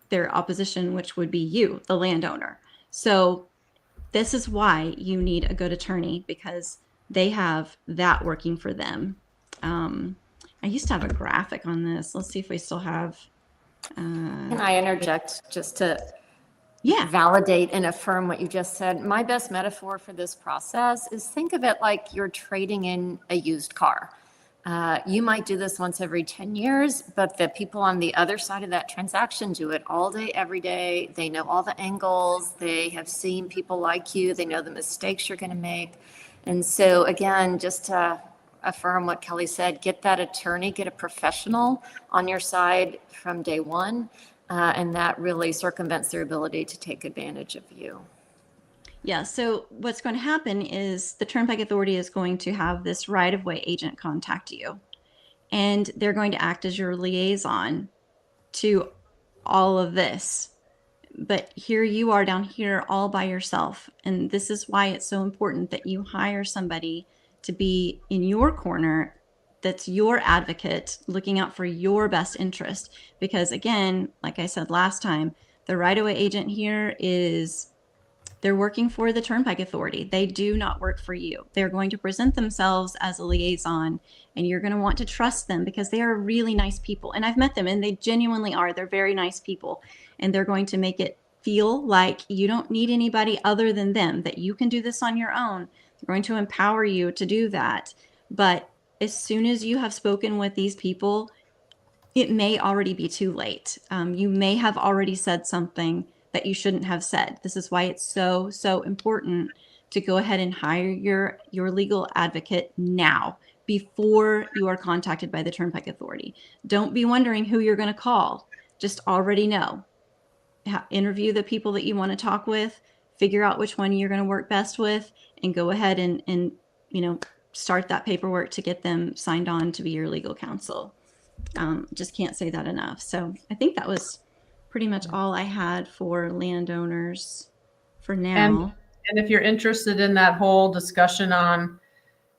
their opposition, which would be you, the landowner. So this is why you need a good attorney, because they have that working for them. I used to have a graphic on this. Let's see if we still have. Can I interject just to Yeah. validate and affirm what you just said? My best metaphor for this process is think of it like you're trading in a used car. You might do this once every 10 years, but the people on the other side of that transaction do it all day, every day. They know all the angles. They have seen people like you. They know the mistakes you're going to make. And so again, just to affirm what Kelly said, get that attorney, get a professional on your side from day one. And that really circumvents their ability to take advantage of you. Yeah, so what's going to happen is the Turnpike Authority is going to have this right-of-way agent contact you, and they're going to act as your liaison to all of this. But here you are down here all by yourself, and this is why it's so important that you hire somebody to be in your corner that's your advocate, looking out for your best interest. Because again, like I said last time, the right-of-way agent here they're working for the Turnpike Authority. They do not work for you. They're going to present themselves as a liaison, and you're going to want to trust them because they are really nice people. And I've met them, and they genuinely are. They're very nice people, and they're going to make it feel like you don't need anybody other than them, that you can do this on your own. They're going to empower you to do that. But as soon as you have spoken with these people, it may already be too late. You may have already said something that you shouldn't have said. This is why it's so, so important to go ahead and hire your legal advocate now, before you are contacted by the Turnpike Authority. Don't be wondering who you're going to call. Just already know. Interview the people that you want to talk with, figure out which one you're going to work best with, and go ahead and start that paperwork to get them signed on to be your legal counsel. Just can't say that enough. So I think that was pretty much all I had for landowners for now. And if you're interested in that whole discussion on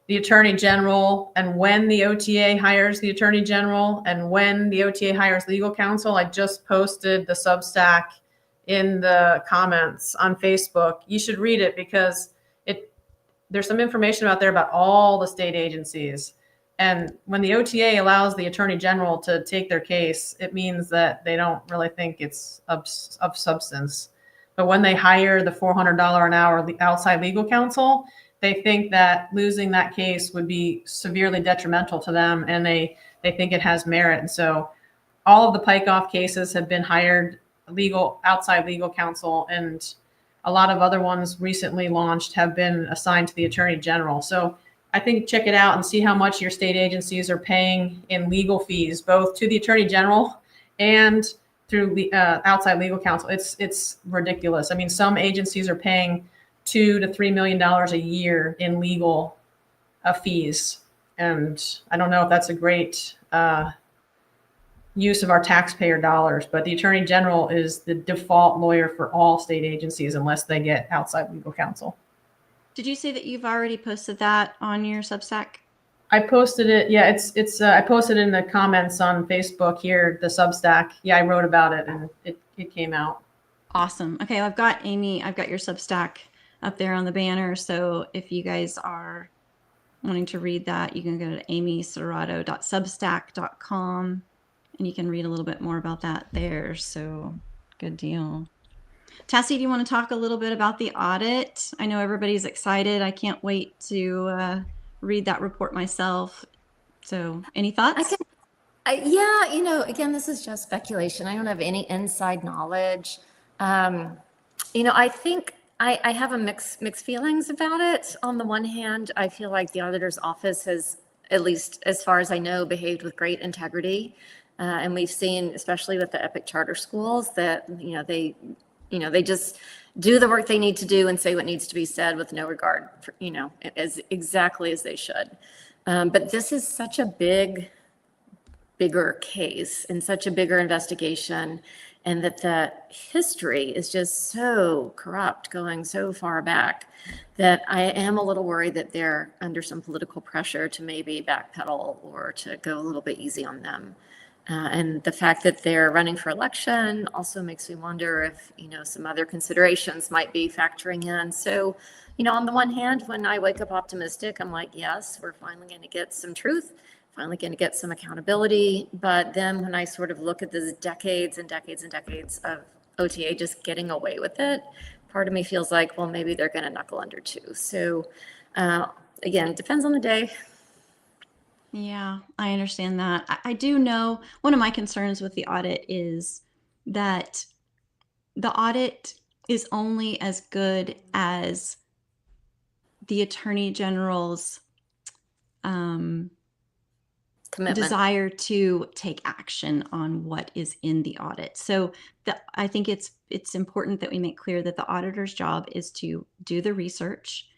the Attorney General and when the OTA hires the Attorney General and when the OTA hires legal counsel, I just posted the Substack in the comments on Facebook. You should read it because there's some information out there about all the state agencies. And when the OTA allows the attorney general to take their case, it means that they don't really think it's of substance. But when they hire the $400 an hour outside legal counsel, they think that losing that case would be severely detrimental to them, and they think it has merit. And so all of the Pike-Off cases have been hired outside legal counsel, and a lot of other ones recently launched have been assigned to the attorney general. So I think check it out and see how much your state agencies are paying in legal fees, both to the attorney general and through outside legal counsel. It's ridiculous. I mean, some agencies are paying $2 to $3 million a year in legal fees, and I don't know if that's a great use of our taxpayer dollars. But the attorney general is the default lawyer for all state agencies unless they get outside legal counsel. Did you say that you've already posted that on your Substack? I posted it. Yeah, I posted it in the comments on Facebook here, the Substack. Yeah, I wrote about it and it came out. Awesome. Okay, I've got your Substack up there on the banner. So if you guys are wanting to read that, you can go to amysorato.substack.com and you can read a little bit more about that there. So good deal. Tassie, do you want to talk a little bit about the audit? I know everybody's excited. I can't wait to read that report myself. So any thoughts? Yeah, again, this is just speculation. I don't have any inside knowledge. I think I have a mixed feelings about it. On the one hand, I feel like the auditor's office has, at least as far as I know, behaved with great integrity. And we've seen, especially with the Epic Charter Schools, that, they just do the work they need to do and say what needs to be said with no regard for, as exactly as they should. But this is such a bigger case and such a bigger investigation, and that the history is just so corrupt, going so far back, that I am a little worried that they're under some political pressure to maybe backpedal or to go a little bit easy on them. And the fact that they're running for election also makes me wonder if, some other considerations might be factoring in. So, on the one hand, when I wake up optimistic, I'm like, yes, we're finally going to get some truth, finally going to get some accountability. But then when I sort of look at this decades and decades and decades of OTA just getting away with it, part of me feels like, well, maybe they're going to knuckle under too. So again, it depends on the day. Yeah, I understand that. I do know one of my concerns with the audit is that the audit is only as good as the Attorney General's Commitment. desire to take action on what is in the audit. So I think it's important that we make clear that the auditor's job is to do the research,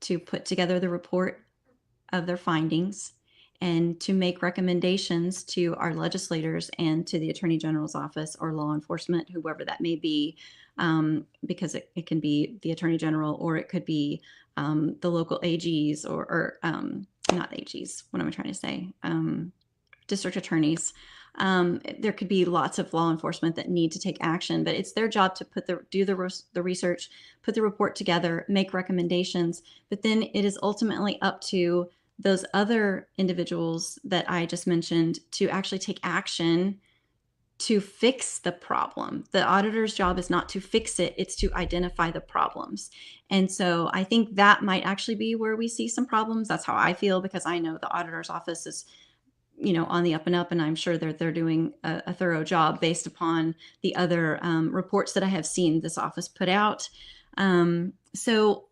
to put together the report of their findings, and to make recommendations to our legislators and to the Attorney General's office or law enforcement, whoever that may be, because it can be the Attorney General, or it could be the local AGs or not AGs, what am I trying to say? District attorneys. There could be lots of law enforcement that need to take action, but it's their job to do the research, put the report together, make recommendations, but then it is ultimately up to those other individuals that I just mentioned to actually take action to fix the problem. The auditor's job is not to fix it, it's to identify the problems. And so I think that might actually be where we see some problems. That's how I feel, because I know the auditor's office is, on the up and up, and I'm sure they're doing a thorough job based upon the other reports that I have seen this office put out. So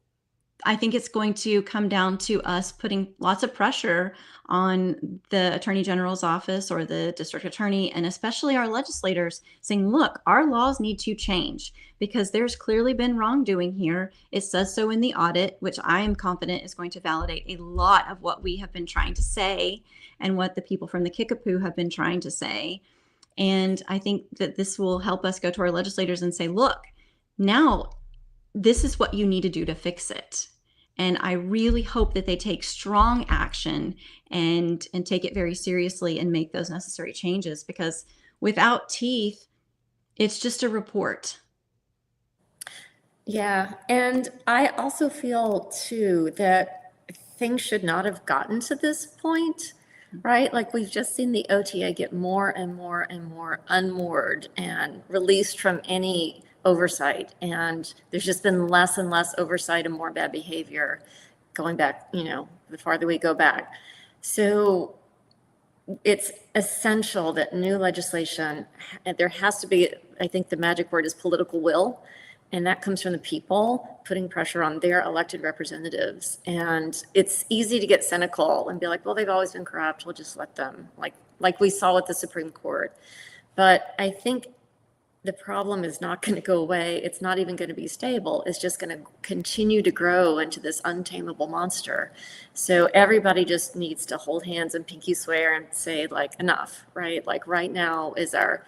I think it's going to come down to us putting lots of pressure on the Attorney General's office or the district attorney, and especially our legislators, saying, look, our laws need to change because there's clearly been wrongdoing here. It says so in the audit, which I am confident is going to validate a lot of what we have been trying to say and what the people from the Kickapoo have been trying to say. And I think that this will help us go to our legislators and say, look, now this is what you need to do to fix it. And I really hope that they take strong action and take it very seriously and make those necessary changes, because without teeth, it's just a report. Yeah, and I also feel too that things should not have gotten to this point, right? Like we've just seen the OTA get more and more and more unmoored and released from any oversight. And there's just been less and less oversight and more bad behavior going back, the farther we go back. So it's essential that new legislation, and there has to be, I think the magic word is political will, and that comes from the people putting pressure on their elected representatives. And it's easy to get cynical and be like, well, they've always been corrupt, we'll just let them, like we saw with the Supreme Court. But I think the problem is not going to go away. It's not even going to be stable. It's just going to continue to grow into this untamable monster. So everybody just needs to hold hands and pinky swear and say, like, enough, right? Like right now is our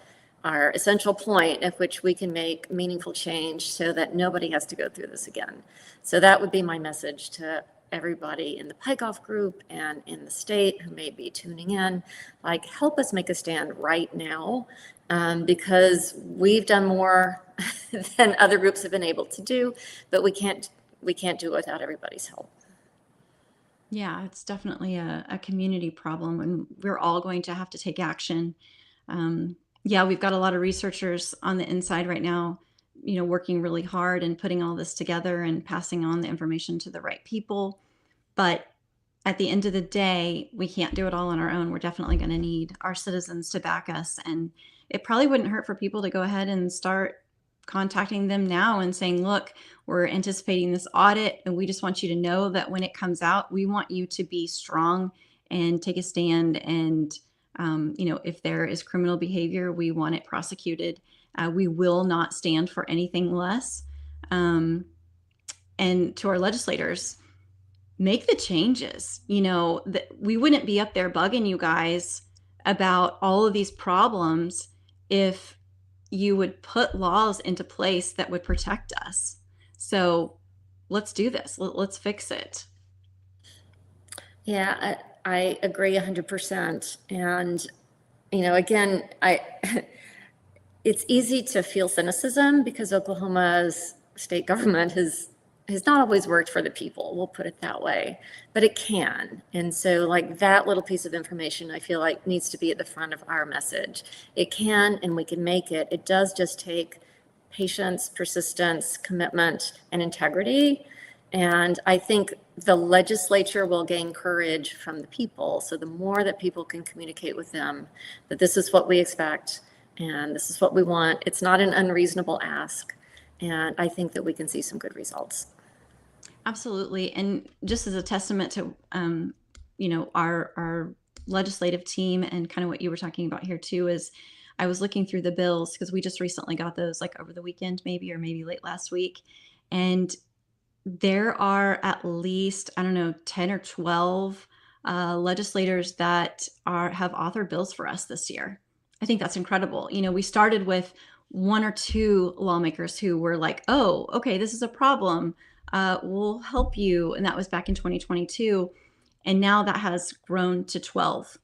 essential point at which we can make meaningful change so that nobody has to go through this again. So that would be my message to everybody in the Pike Off group and in the state who may be tuning in, like, help us make a stand right now, because we've done more than other groups have been able to do, but we can't do it without everybody's help. Yeah, it's definitely a community problem, and we're all going to have to take action. Yeah, we've got a lot of researchers on the inside right now, working really hard and putting all this together and passing on the information to the right people. But at the end of the day, we can't do it all on our own. We're definitely going to need our citizens to back us. And it probably wouldn't hurt for people to go ahead and start contacting them now and saying, look, we're anticipating this audit, and we just want you to know that when it comes out, we want you to be strong and take a stand. And, if there is criminal behavior, we want it prosecuted. We will not stand for anything less. And to our legislators, make the changes. That we wouldn't be up there bugging you guys about all of these problems if you would put laws into place that would protect us. So let's do this. Let's fix it. Yeah, I agree 100%. And, again, it's easy to feel cynicism because Oklahoma's state government has not always worked for the people, we'll put it that way, but it can. And so like that little piece of information, I feel like needs to be at the front of our message. It can, and we can make it. It does just take patience, persistence, commitment, and integrity. And I think the legislature will gain courage from the people. So the more that people can communicate with them that this is what we expect and this is what we want, it's not an unreasonable ask. And I think that we can see some good results. Absolutely. And just as a testament to, our legislative team and kind of what you were talking about here too, is I was looking through the bills because we just recently got those like over the weekend, maybe, or maybe late last week. And there are at least, 10 or 12 legislators that have authored bills for us this year. I think that's incredible. We started with one or two lawmakers who were like, oh, okay, this is a problem. We'll help you. And that was back in 2022. And now that has grown to 12.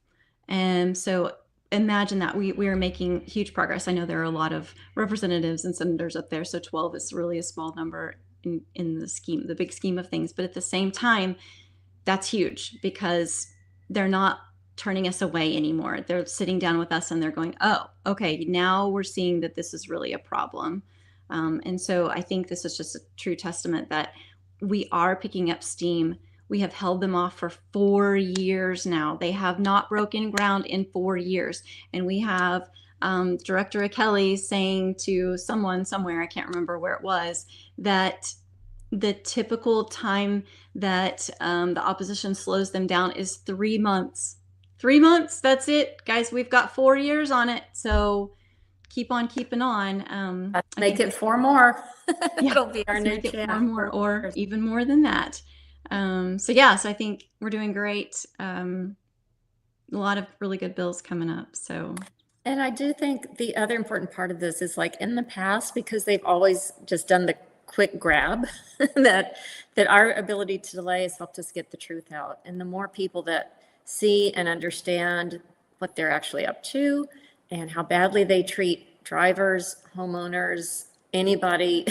And so imagine that we are making huge progress. I know there are a lot of representatives and senators up there. So 12 is really a small number in the big scheme of things. But at the same time, that's huge because they're not turning us away anymore. They're sitting down with us and they're going, oh, okay, now we're seeing that this is really a problem. And so I think this is just a true testament that we are picking up steam. We have held them off for 4 years now. They have not broken ground in 4 years. And we have Director Kelly saying to someone somewhere, I can't remember where it was, that the typical time that the opposition slows them down is 3 months. 3 months, that's it. Guys, we've got 4 years on it. So keep on keeping on. Make it 4 more. Yeah, It'll be our let's new make it chance. 4 more or even more than that. So I think we're doing great. A lot of really good bills coming up. So. And I do think the other important part of this is like in the past, because they've always just done the quick grab, that our ability to delay has helped us get the truth out. And the more people that see and understand what they're actually up to and how badly they treat drivers, homeowners, anybody,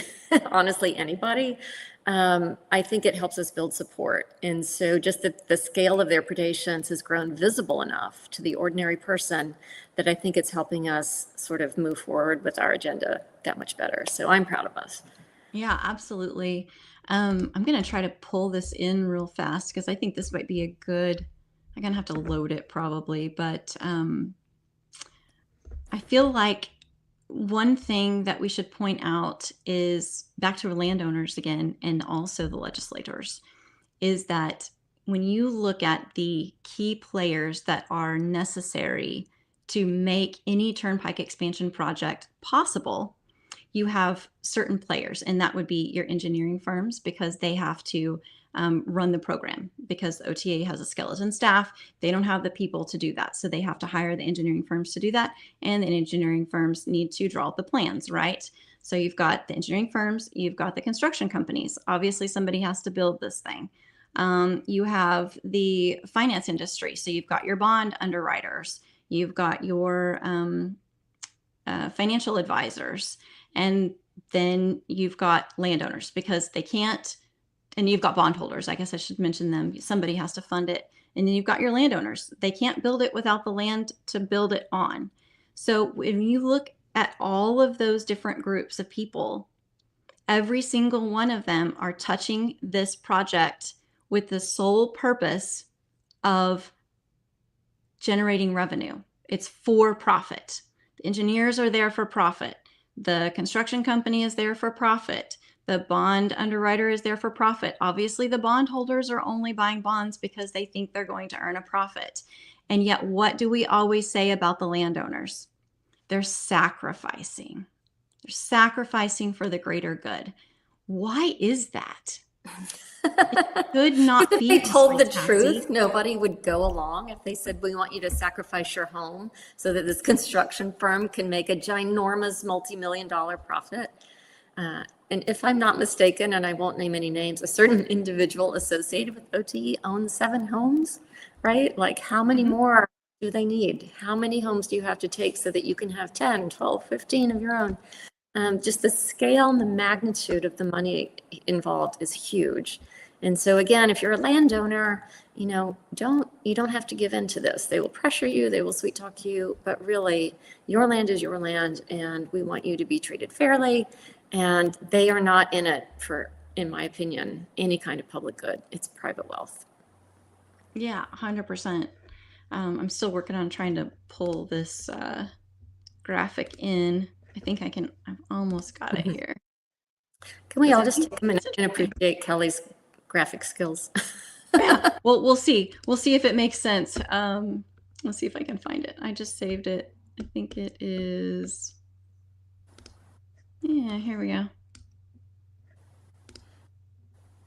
honestly, anybody, I think it helps us build support. And so just the scale of their predations has grown visible enough to the ordinary person that I think it's helping us sort of move forward with our agenda that much better. So I'm proud of us. Yeah, absolutely. I'm going to try to pull this in real fast because I think this might be a good, I'm going to have to load it probably, but I feel like one thing that we should point out is back to landowners again, and also the legislators, is that when you look at the key players that are necessary to make any turnpike expansion project possible, you have certain players, and that would be your engineering firms, because they have to run the program, because OTA has a skeleton staff. They don't have the people to do that. So they have to hire the engineering firms to do that. And the engineering firms need to draw up the plans, right? So you've got the engineering firms, you've got the construction companies. Obviously, somebody has to build this thing. You have the finance industry. So you've got your bond underwriters, you've got your financial advisors, and then you've got landowners, because they can't, and you've got bondholders. I guess I should mention them. Somebody has to fund it. And then you've got your landowners. They can't build it without the land to build it on. So when you look at all of those different groups of people, every single one of them are touching this project with the sole purpose of generating revenue. It's for profit. The engineers are there for profit. The construction company is there for profit. The bond underwriter is there for profit. Obviously, the bondholders are only buying bonds because they think they're going to earn a profit. And yet, what do we always say about the landowners? They're sacrificing. They're sacrificing for the greater good. Why is that? It could not If be they this told way, the Patsy. truth, nobody would go along. If they said, we want you to sacrifice your home so that this construction firm can make a ginormous multi-million-dollar profit. And if I'm not mistaken, and I won't name any names, a certain individual associated with OTE owns 7 homes, right? Like, how many more do they need? How many homes do you have to take so that you can have 10, 12, 15 of your own? Just the scale and the magnitude of the money involved is huge. And so again, if you're a landowner, you don't have to give in to this. They will pressure you, they will sweet talk you, but really your land is your land, and we want you to be treated fairly. And they are not in it for, in my opinion, any kind of public good. It's private wealth. Yeah, 100%. I'm still working on trying to pull this graphic in. I think I can, I've almost got it here. Can we all just take a minute and appreciate Kelly's graphic skills? Yeah, well, we'll see. We'll see if it makes sense. Let's see if I can find it. I just saved it. I think it is. Yeah, here we go.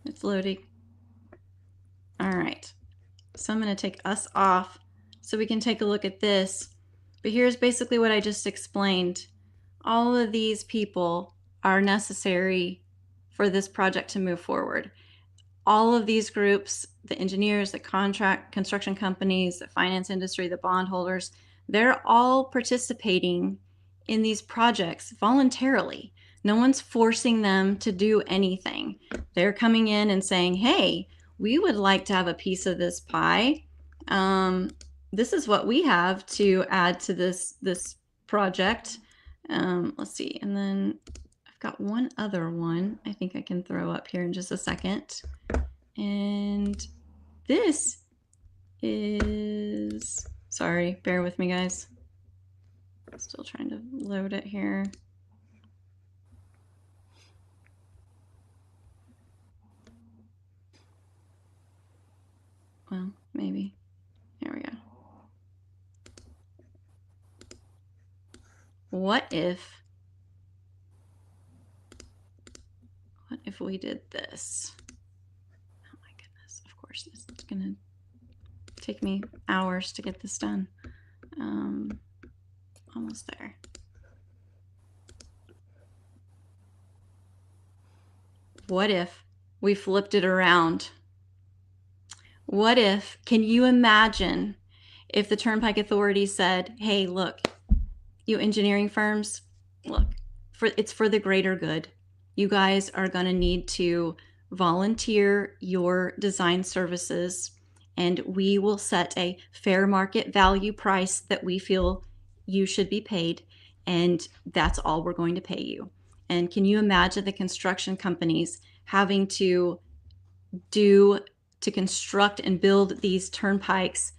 It's loading. All right. So I'm going to take us off so we can take a look at this. But here's basically what I just explained. All of these people are necessary for this project to move forward. All of these groups, the engineers, the construction companies, the finance industry, the bondholders, they're all participating in these projects voluntarily. No one's forcing them to do anything. They're coming in and saying, hey, we would like to have a piece of this pie. This is what we have to add to this project. Let's see. And then I've got one other one I think I can throw up here in just a second. And this is, sorry, bear with me, guys. Still trying to load it here. Well, maybe. Here we go. What if we did this? Oh my goodness, of course, this is gonna take me hours to get this done. Almost there. What if we flipped it around? What if, can you imagine if the Turnpike Authority said, hey, look, you engineering firms, look, it's for the greater good. You guys are going to need to volunteer your design services, and we will set a fair market value price that we feel you should be paid, and that's all we're going to pay you. And can you imagine the construction companies having to construct and build these turnpikes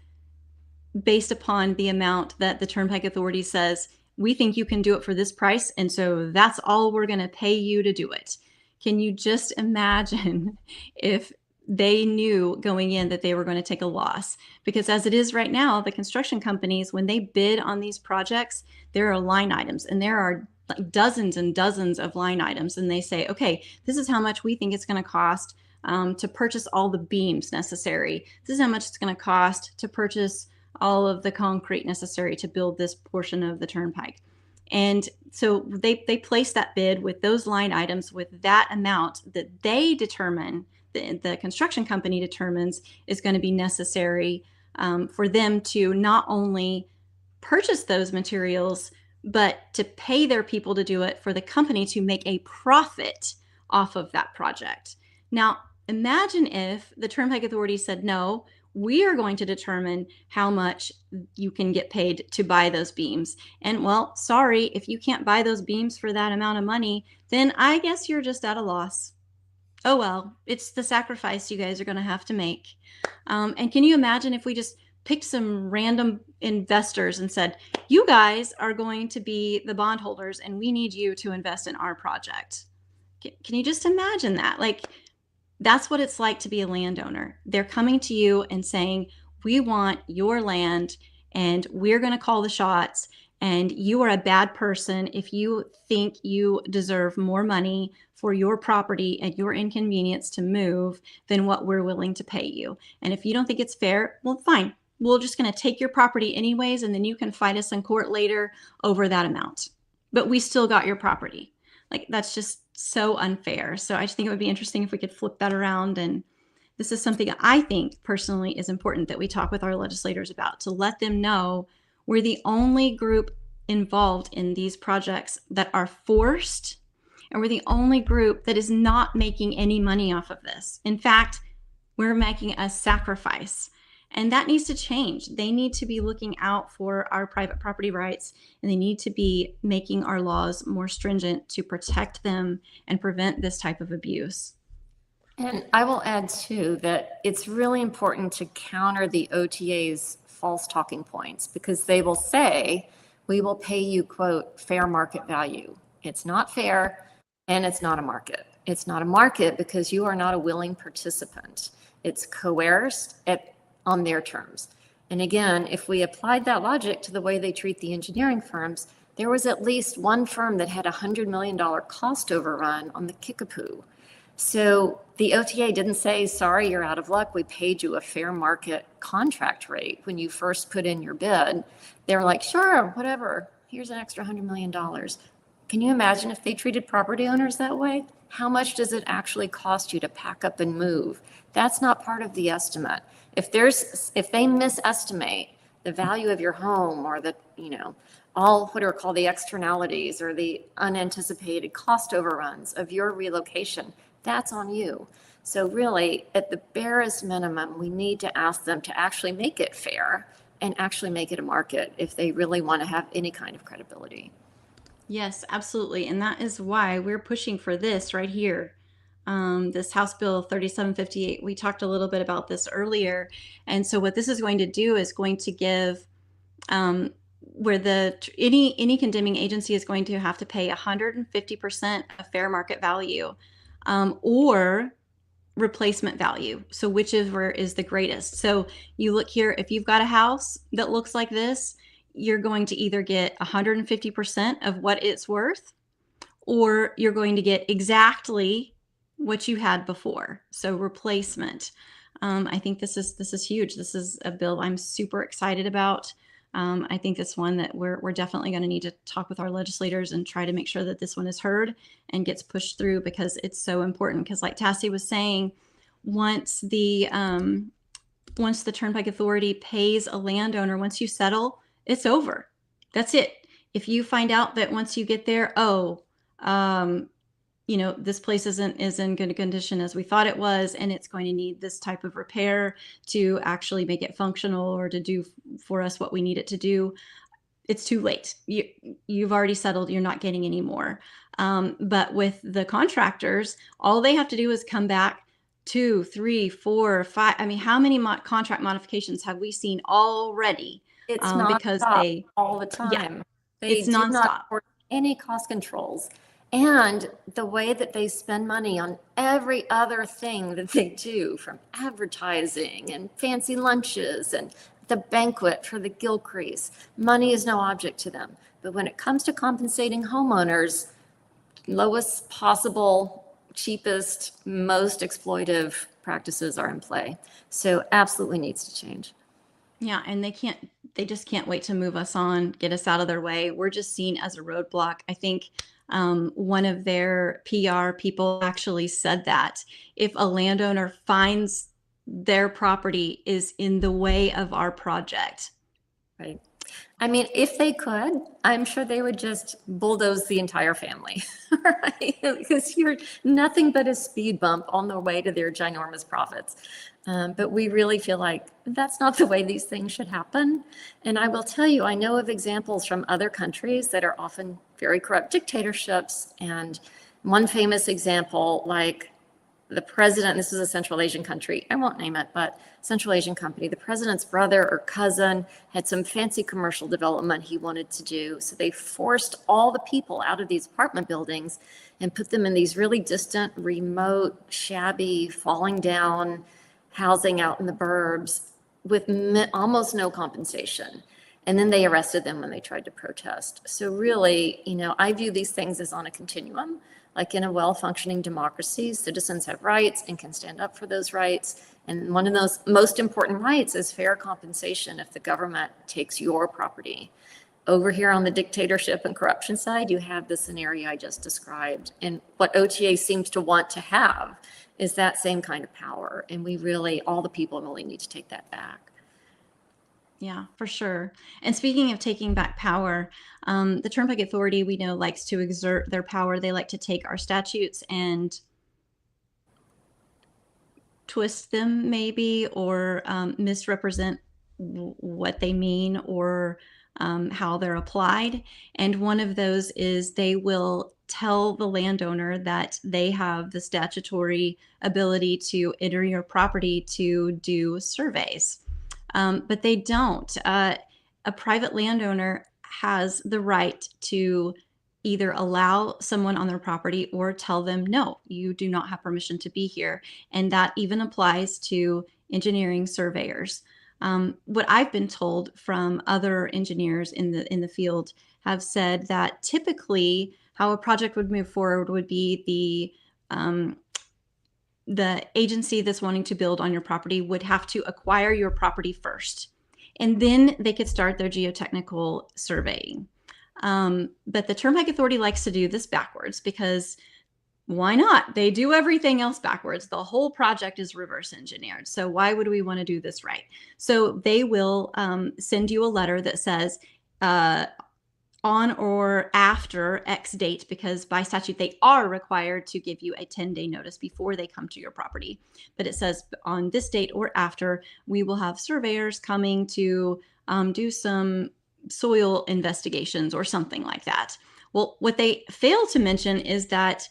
based upon the amount that the Turnpike Authority says, we think you can do it for this price, and so that's all we're going to pay you to do it. Can you just imagine if they knew going in that they were going to take a loss? Because as it is right now, the construction companies, when they bid on these projects, there are line items, and there are like dozens and dozens of line items, and they say, okay, this is how much we think it's going to cost to purchase all the beams necessary. This is how much it's going to cost to purchase all of the concrete necessary to build this portion of the turnpike. And so they place that bid with those line items with that amount that they determine, the construction company determines is going to be necessary for them to not only purchase those materials, but to pay their people to do it, for the company to make a profit off of that project. Now, imagine if the Turnpike Authority said, no, we are going to determine how much you can get paid to buy those beams. And well, sorry, if you can't buy those beams for that amount of money, then I guess you're just at a loss. Oh, well, it's the sacrifice you guys are going to have to make. And can you imagine if we just picked some random investors and said, you guys are going to be the bondholders and we need you to invest in our project? Can you just imagine that? Like, that's what it's like to be a landowner. They're coming to you and saying, we want your land and we're going to call the shots, and you are a bad person if you think you deserve more money for your property at your inconvenience to move than what we're willing to pay you. And if you don't think it's fair, well, fine. We're just going to take your property anyways, and then you can fight us in court later over that amount. But we still got your property. Like, that's just so unfair. So I just think it would be interesting if we could flip that around. And this is something I think personally is important that we talk with our legislators about, to let them know we're the only group involved in these projects that are forced, and we're the only group that is not making any money off of this. In fact, we're making a sacrifice. And that needs to change. They need to be looking out for our private property rights, and they need to be making our laws more stringent to protect them and prevent this type of abuse. And I will add too that it's really important to counter the OTA's false talking points, because they will say, we will pay you, quote, fair market value. It's not fair, and it's not a market. It's not a market because you are not a willing participant. It's coerced on their terms. And again, if we applied that logic to the way they treat the engineering firms, there was at least one firm that had a $100 million cost overrun on the Kickapoo. So the OTA didn't say, sorry, you're out of luck. We paid you a fair market contract rate when you first put in your bid. They were like, sure, whatever. Here's an extra $100 million. Can you imagine if they treated property owners that way? How much does it actually cost you to pack up and move? That's not part of the estimate. If they misestimate the value of your home, or the, all what are called the externalities or the unanticipated cost overruns of your relocation, that's on you. So really, at the barest minimum, we need to ask them to actually make it fair and actually make it a market if they really want to have any kind of credibility. Yes, absolutely. And that is why we're pushing for this right here. This House Bill 3758, we talked a little bit about this earlier. And so what this is going to do is going to give where any condemning agency is going to have to pay 150% of fair market value or replacement value. So whichever is the greatest. So you look here, if you've got a house that looks like this, you're going to either get 150% of what it's worth, or you're going to get exactly what you had before. So replacement. I think this is huge. This is a bill I'm super excited about. I think it's one that we're definitely going to need to talk with our legislators and try to make sure that this one is heard and gets pushed through, because it's so important. Because like Tassie was saying, once the Turnpike Authority pays a landowner, once you settle, it's over. That's it. If you find out that once you get there, you know, this place is in good condition as we thought it was, and it's going to need this type of repair to actually make it functional or to do for us what we need it to do, it's too late. You've already settled, you're not getting any more. But with the contractors, all they have to do is come back 2, 3, 4, 5. I mean, how many contract modifications have we seen already? It's Because nonstop all the yeah, time. They it's do nonstop. not support any cost controls. And the way that they spend money on every other thing that they do, from advertising and fancy lunches and the banquet for the Gilcrease, money is no object to them. But when it comes to compensating homeowners, lowest possible, cheapest, most exploitive practices are in play. So absolutely needs to change. Yeah, and they just can't wait to move us on, get us out of their way. We're just seen as a roadblock. I think one of their PR people actually said that if a landowner finds their property is in the way of our project. Right. I mean, if they could, I'm sure they would just bulldoze the entire family, right? Because you're nothing but a speed bump on their way to their ginormous profits. But we really feel like that's not the way these things should happen. And I will tell you, I know of examples from other countries that are often very corrupt dictatorships. And one famous example, like the president, this is a Central Asian country, I won't name it, but Central Asian company, the president's brother or cousin had some fancy commercial development he wanted to do. So they forced all the people out of these apartment buildings and put them in these really distant, remote, shabby, falling down housing out in the burbs with almost no compensation. And then they arrested them when they tried to protest. So really, you know, I view these things as on a continuum. Like in a well-functioning democracy, citizens have rights and can stand up for those rights. And one of those most important rights is fair compensation if the government takes your property. Over here on the dictatorship and corruption side, you have the scenario I just described. And what OTA seems to want to have is that same kind of power. And we really, all the people really need to take that back. Yeah, for sure. And speaking of taking back power, the Turnpike Authority, we know, likes to exert their power. They like to take our statutes and twist them maybe, or misrepresent what they mean, or how they're applied. And one of those is they will tell the landowner that they have the statutory ability to enter your property to do surveys. But they don't. A private landowner has the right to either allow someone on their property or tell them, no, you do not have permission to be here. And that even applies to engineering surveyors. What I've been told from other engineers in the field have said that typically how a project would move forward would be the agency that's wanting to build on your property would have to acquire your property first, and then they could start their geotechnical surveying. But the Turnpike Authority likes to do this backwards, because why not? They do everything else backwards. The whole project is reverse engineered. So why would we want to do this right? So they will send you a letter that says, on or after X date, because by statute they are required to give you a 10-day notice before they come to your property. But it says on this date or after, we will have surveyors coming to do some soil investigations or something like that. Well, what they fail to mention is that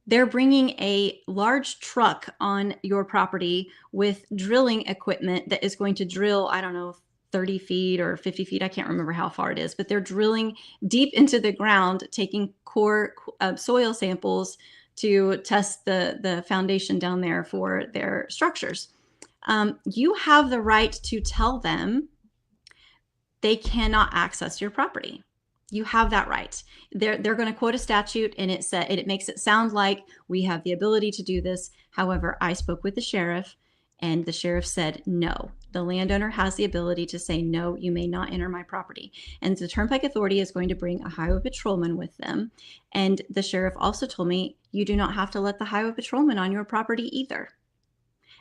they're bringing a large truck on your property with drilling equipment that is going to drill, I don't know, 30 feet or 50 feet. I can't remember how far it is, but they're drilling deep into the ground, taking core soil samples to test the foundation down there for their structures. You have the right to tell them they cannot access your property. You have that right. They're going to quote a statute, and it makes it sound like we have the ability to do this. However, I spoke with the sheriff, and the sheriff said, no, the landowner has the ability to say, no, you may not enter my property. And the Turnpike Authority is going to bring a highway patrolman with them. And the sheriff also told me, you do not have to let the highway patrolman on your property either.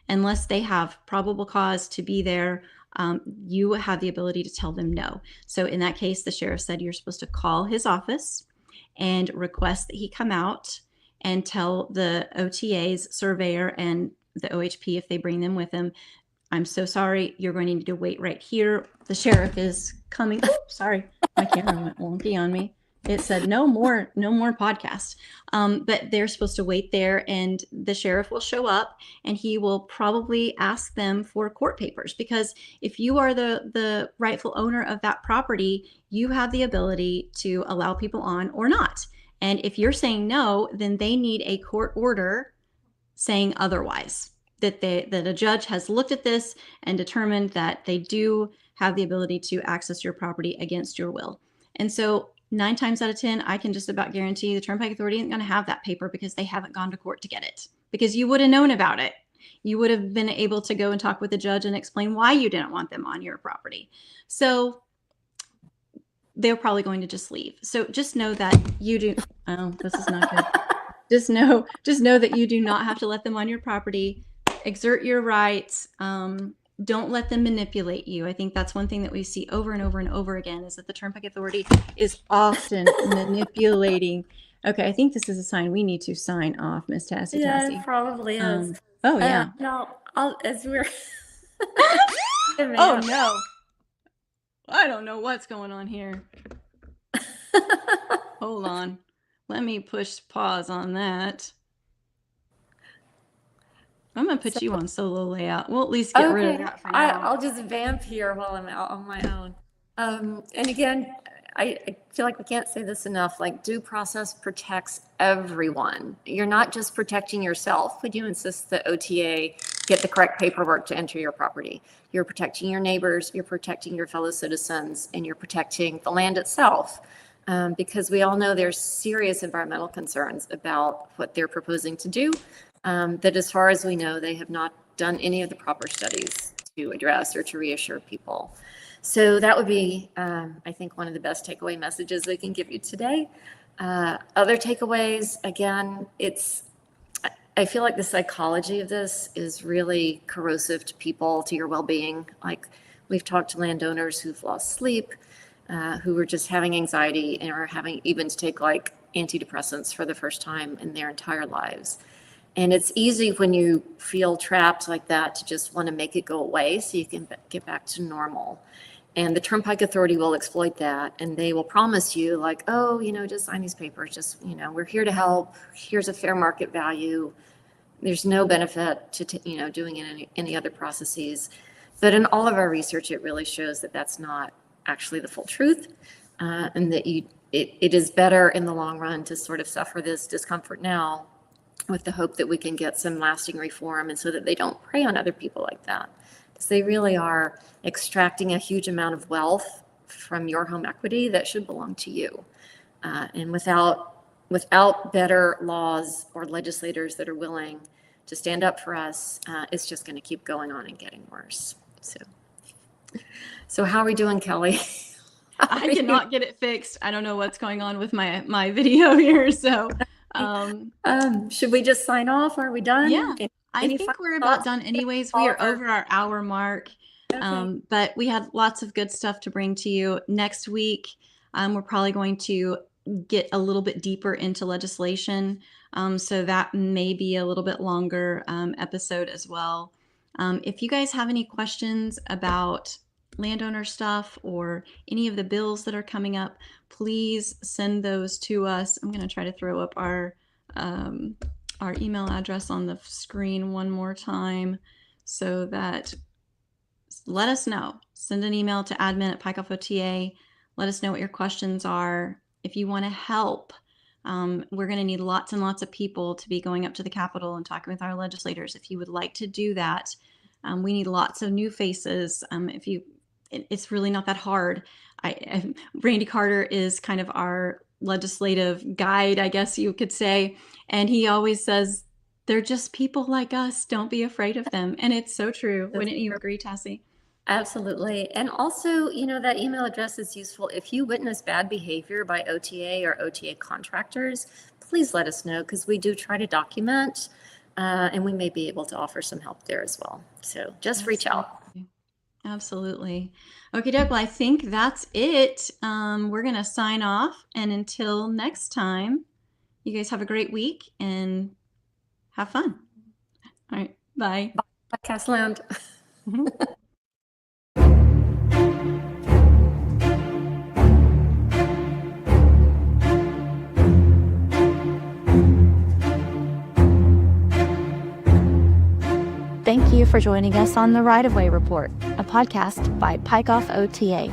Unless they have probable cause to be there, you have the ability to tell them no. So in that case, the sheriff said you're supposed to call his office and request that he come out and tell the OTA's surveyor and the OHP, if they bring them with them, I'm so sorry, you're going to need to wait right here. The sheriff is coming. Oops, sorry, my camera went wonky on me. It said no more podcast. But they're supposed to wait there, and the sheriff will show up, and he will probably ask them for court papers, because if you are the rightful owner of that property, you have the ability to allow people on or not. And if you're saying no, then they need a court order saying otherwise, that a judge has looked at this and determined that they do have the ability to access your property against your will. And so 9 times out of 10, I can just about guarantee the Turnpike Authority isn't going to have that paper, because they haven't gone to court to get it, because you would have known about it. You would have been able to go and talk with the judge and explain why you didn't want them on your property. So they're probably going to just leave. So just know that you do. Oh, this is not good. Just know that you do not have to let them on your property. Exert your rights. Don't let them manipulate you. I think that's one thing that we see over and over and over again, is that the Turnpike Authority is often manipulating. Okay, I think this is a sign we need to sign off, Miss Tassie. Yeah, it probably is. Oh yeah. No, as we're. Oh no. I don't know what's going on here. Hold on. Let me push pause on that. I'm going to put you on solo layout. We'll at least get rid of that for now. I'll just vamp here while I'm out on my own. And again, I feel like we can't say this enough, like due process protects everyone. You're not just protecting yourself when you insist that OTA get the correct paperwork to enter your property. You're protecting your neighbors, you're protecting your fellow citizens, and you're protecting the land itself. Because we all know there's serious environmental concerns about what they're proposing to do, that as far as we know, they have not done any of the proper studies to address or to reassure people. So that would be, I think, one of the best takeaway messages we can give you today. Other takeaways, again, I feel like the psychology of this is really corrosive to people, to your well-being. Like, we've talked to landowners who've lost sleep, who were just having anxiety and are having even to take like antidepressants for the first time in their entire lives. And it's easy when you feel trapped like that to just want to make it go away so you can get back to normal. And the Turnpike Authority will exploit that, and they will promise you like, oh, just sign these papers, just, we're here to help. Here's a fair market value. There's no benefit to, doing any other processes. But in all of our research, it really shows that that's not actually the full truth, and that it is better in the long run to sort of suffer this discomfort now with the hope that we can get some lasting reform, and so that they don't prey on other people like that, because they really are extracting a huge amount of wealth from your home equity that should belong to you. And without better laws or legislators that are willing to stand up for us, it's just going to keep going on and getting worse. So how are we doing, Kelly? I cannot get it fixed. I don't know what's going on with my video here. So Should we just sign off? Are we done? Yeah, I think we're about done anyways. We are over our hour mark. Okay. But we had lots of good stuff to bring to you. Next week, we're probably going to get a little bit deeper into legislation. So that may be a little bit longer episode as well. If you guys have any questions about landowner stuff or any of the bills that are coming up, please send those to us. I'm going to try to throw up our email address on the screen one more time so that let us know. Send an email to admin@PikeOffOTA. Let us know what your questions are. If you want to help, we're going to need lots and lots of people to be going up to the Capitol and talking with our legislators. If you would like to do that, we need lots of new faces. It's really not that hard. Randy Carter is kind of our legislative guide, I guess you could say. And he always says, they're just people like us. Don't be afraid of them. And it's so true. Wouldn't you agree, Tassie? Absolutely. And also, that email address is useful. If you witness bad behavior by OTA or OTA contractors, please let us know, because we do try to document, and we may be able to offer some help there as well. So just reach out. Absolutely. Okay, Doug. Well, I think that's it. We're going to sign off. And until next time, you guys have a great week and have fun. All right. Bye. Podcast land. Thank you for joining us on the Right of Way Report, a podcast by Pike-Off OTA.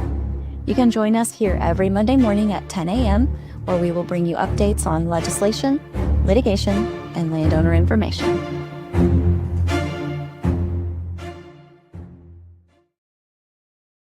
You can join us here every Monday morning at 10 a.m., where we will bring you updates on legislation, litigation, and landowner information.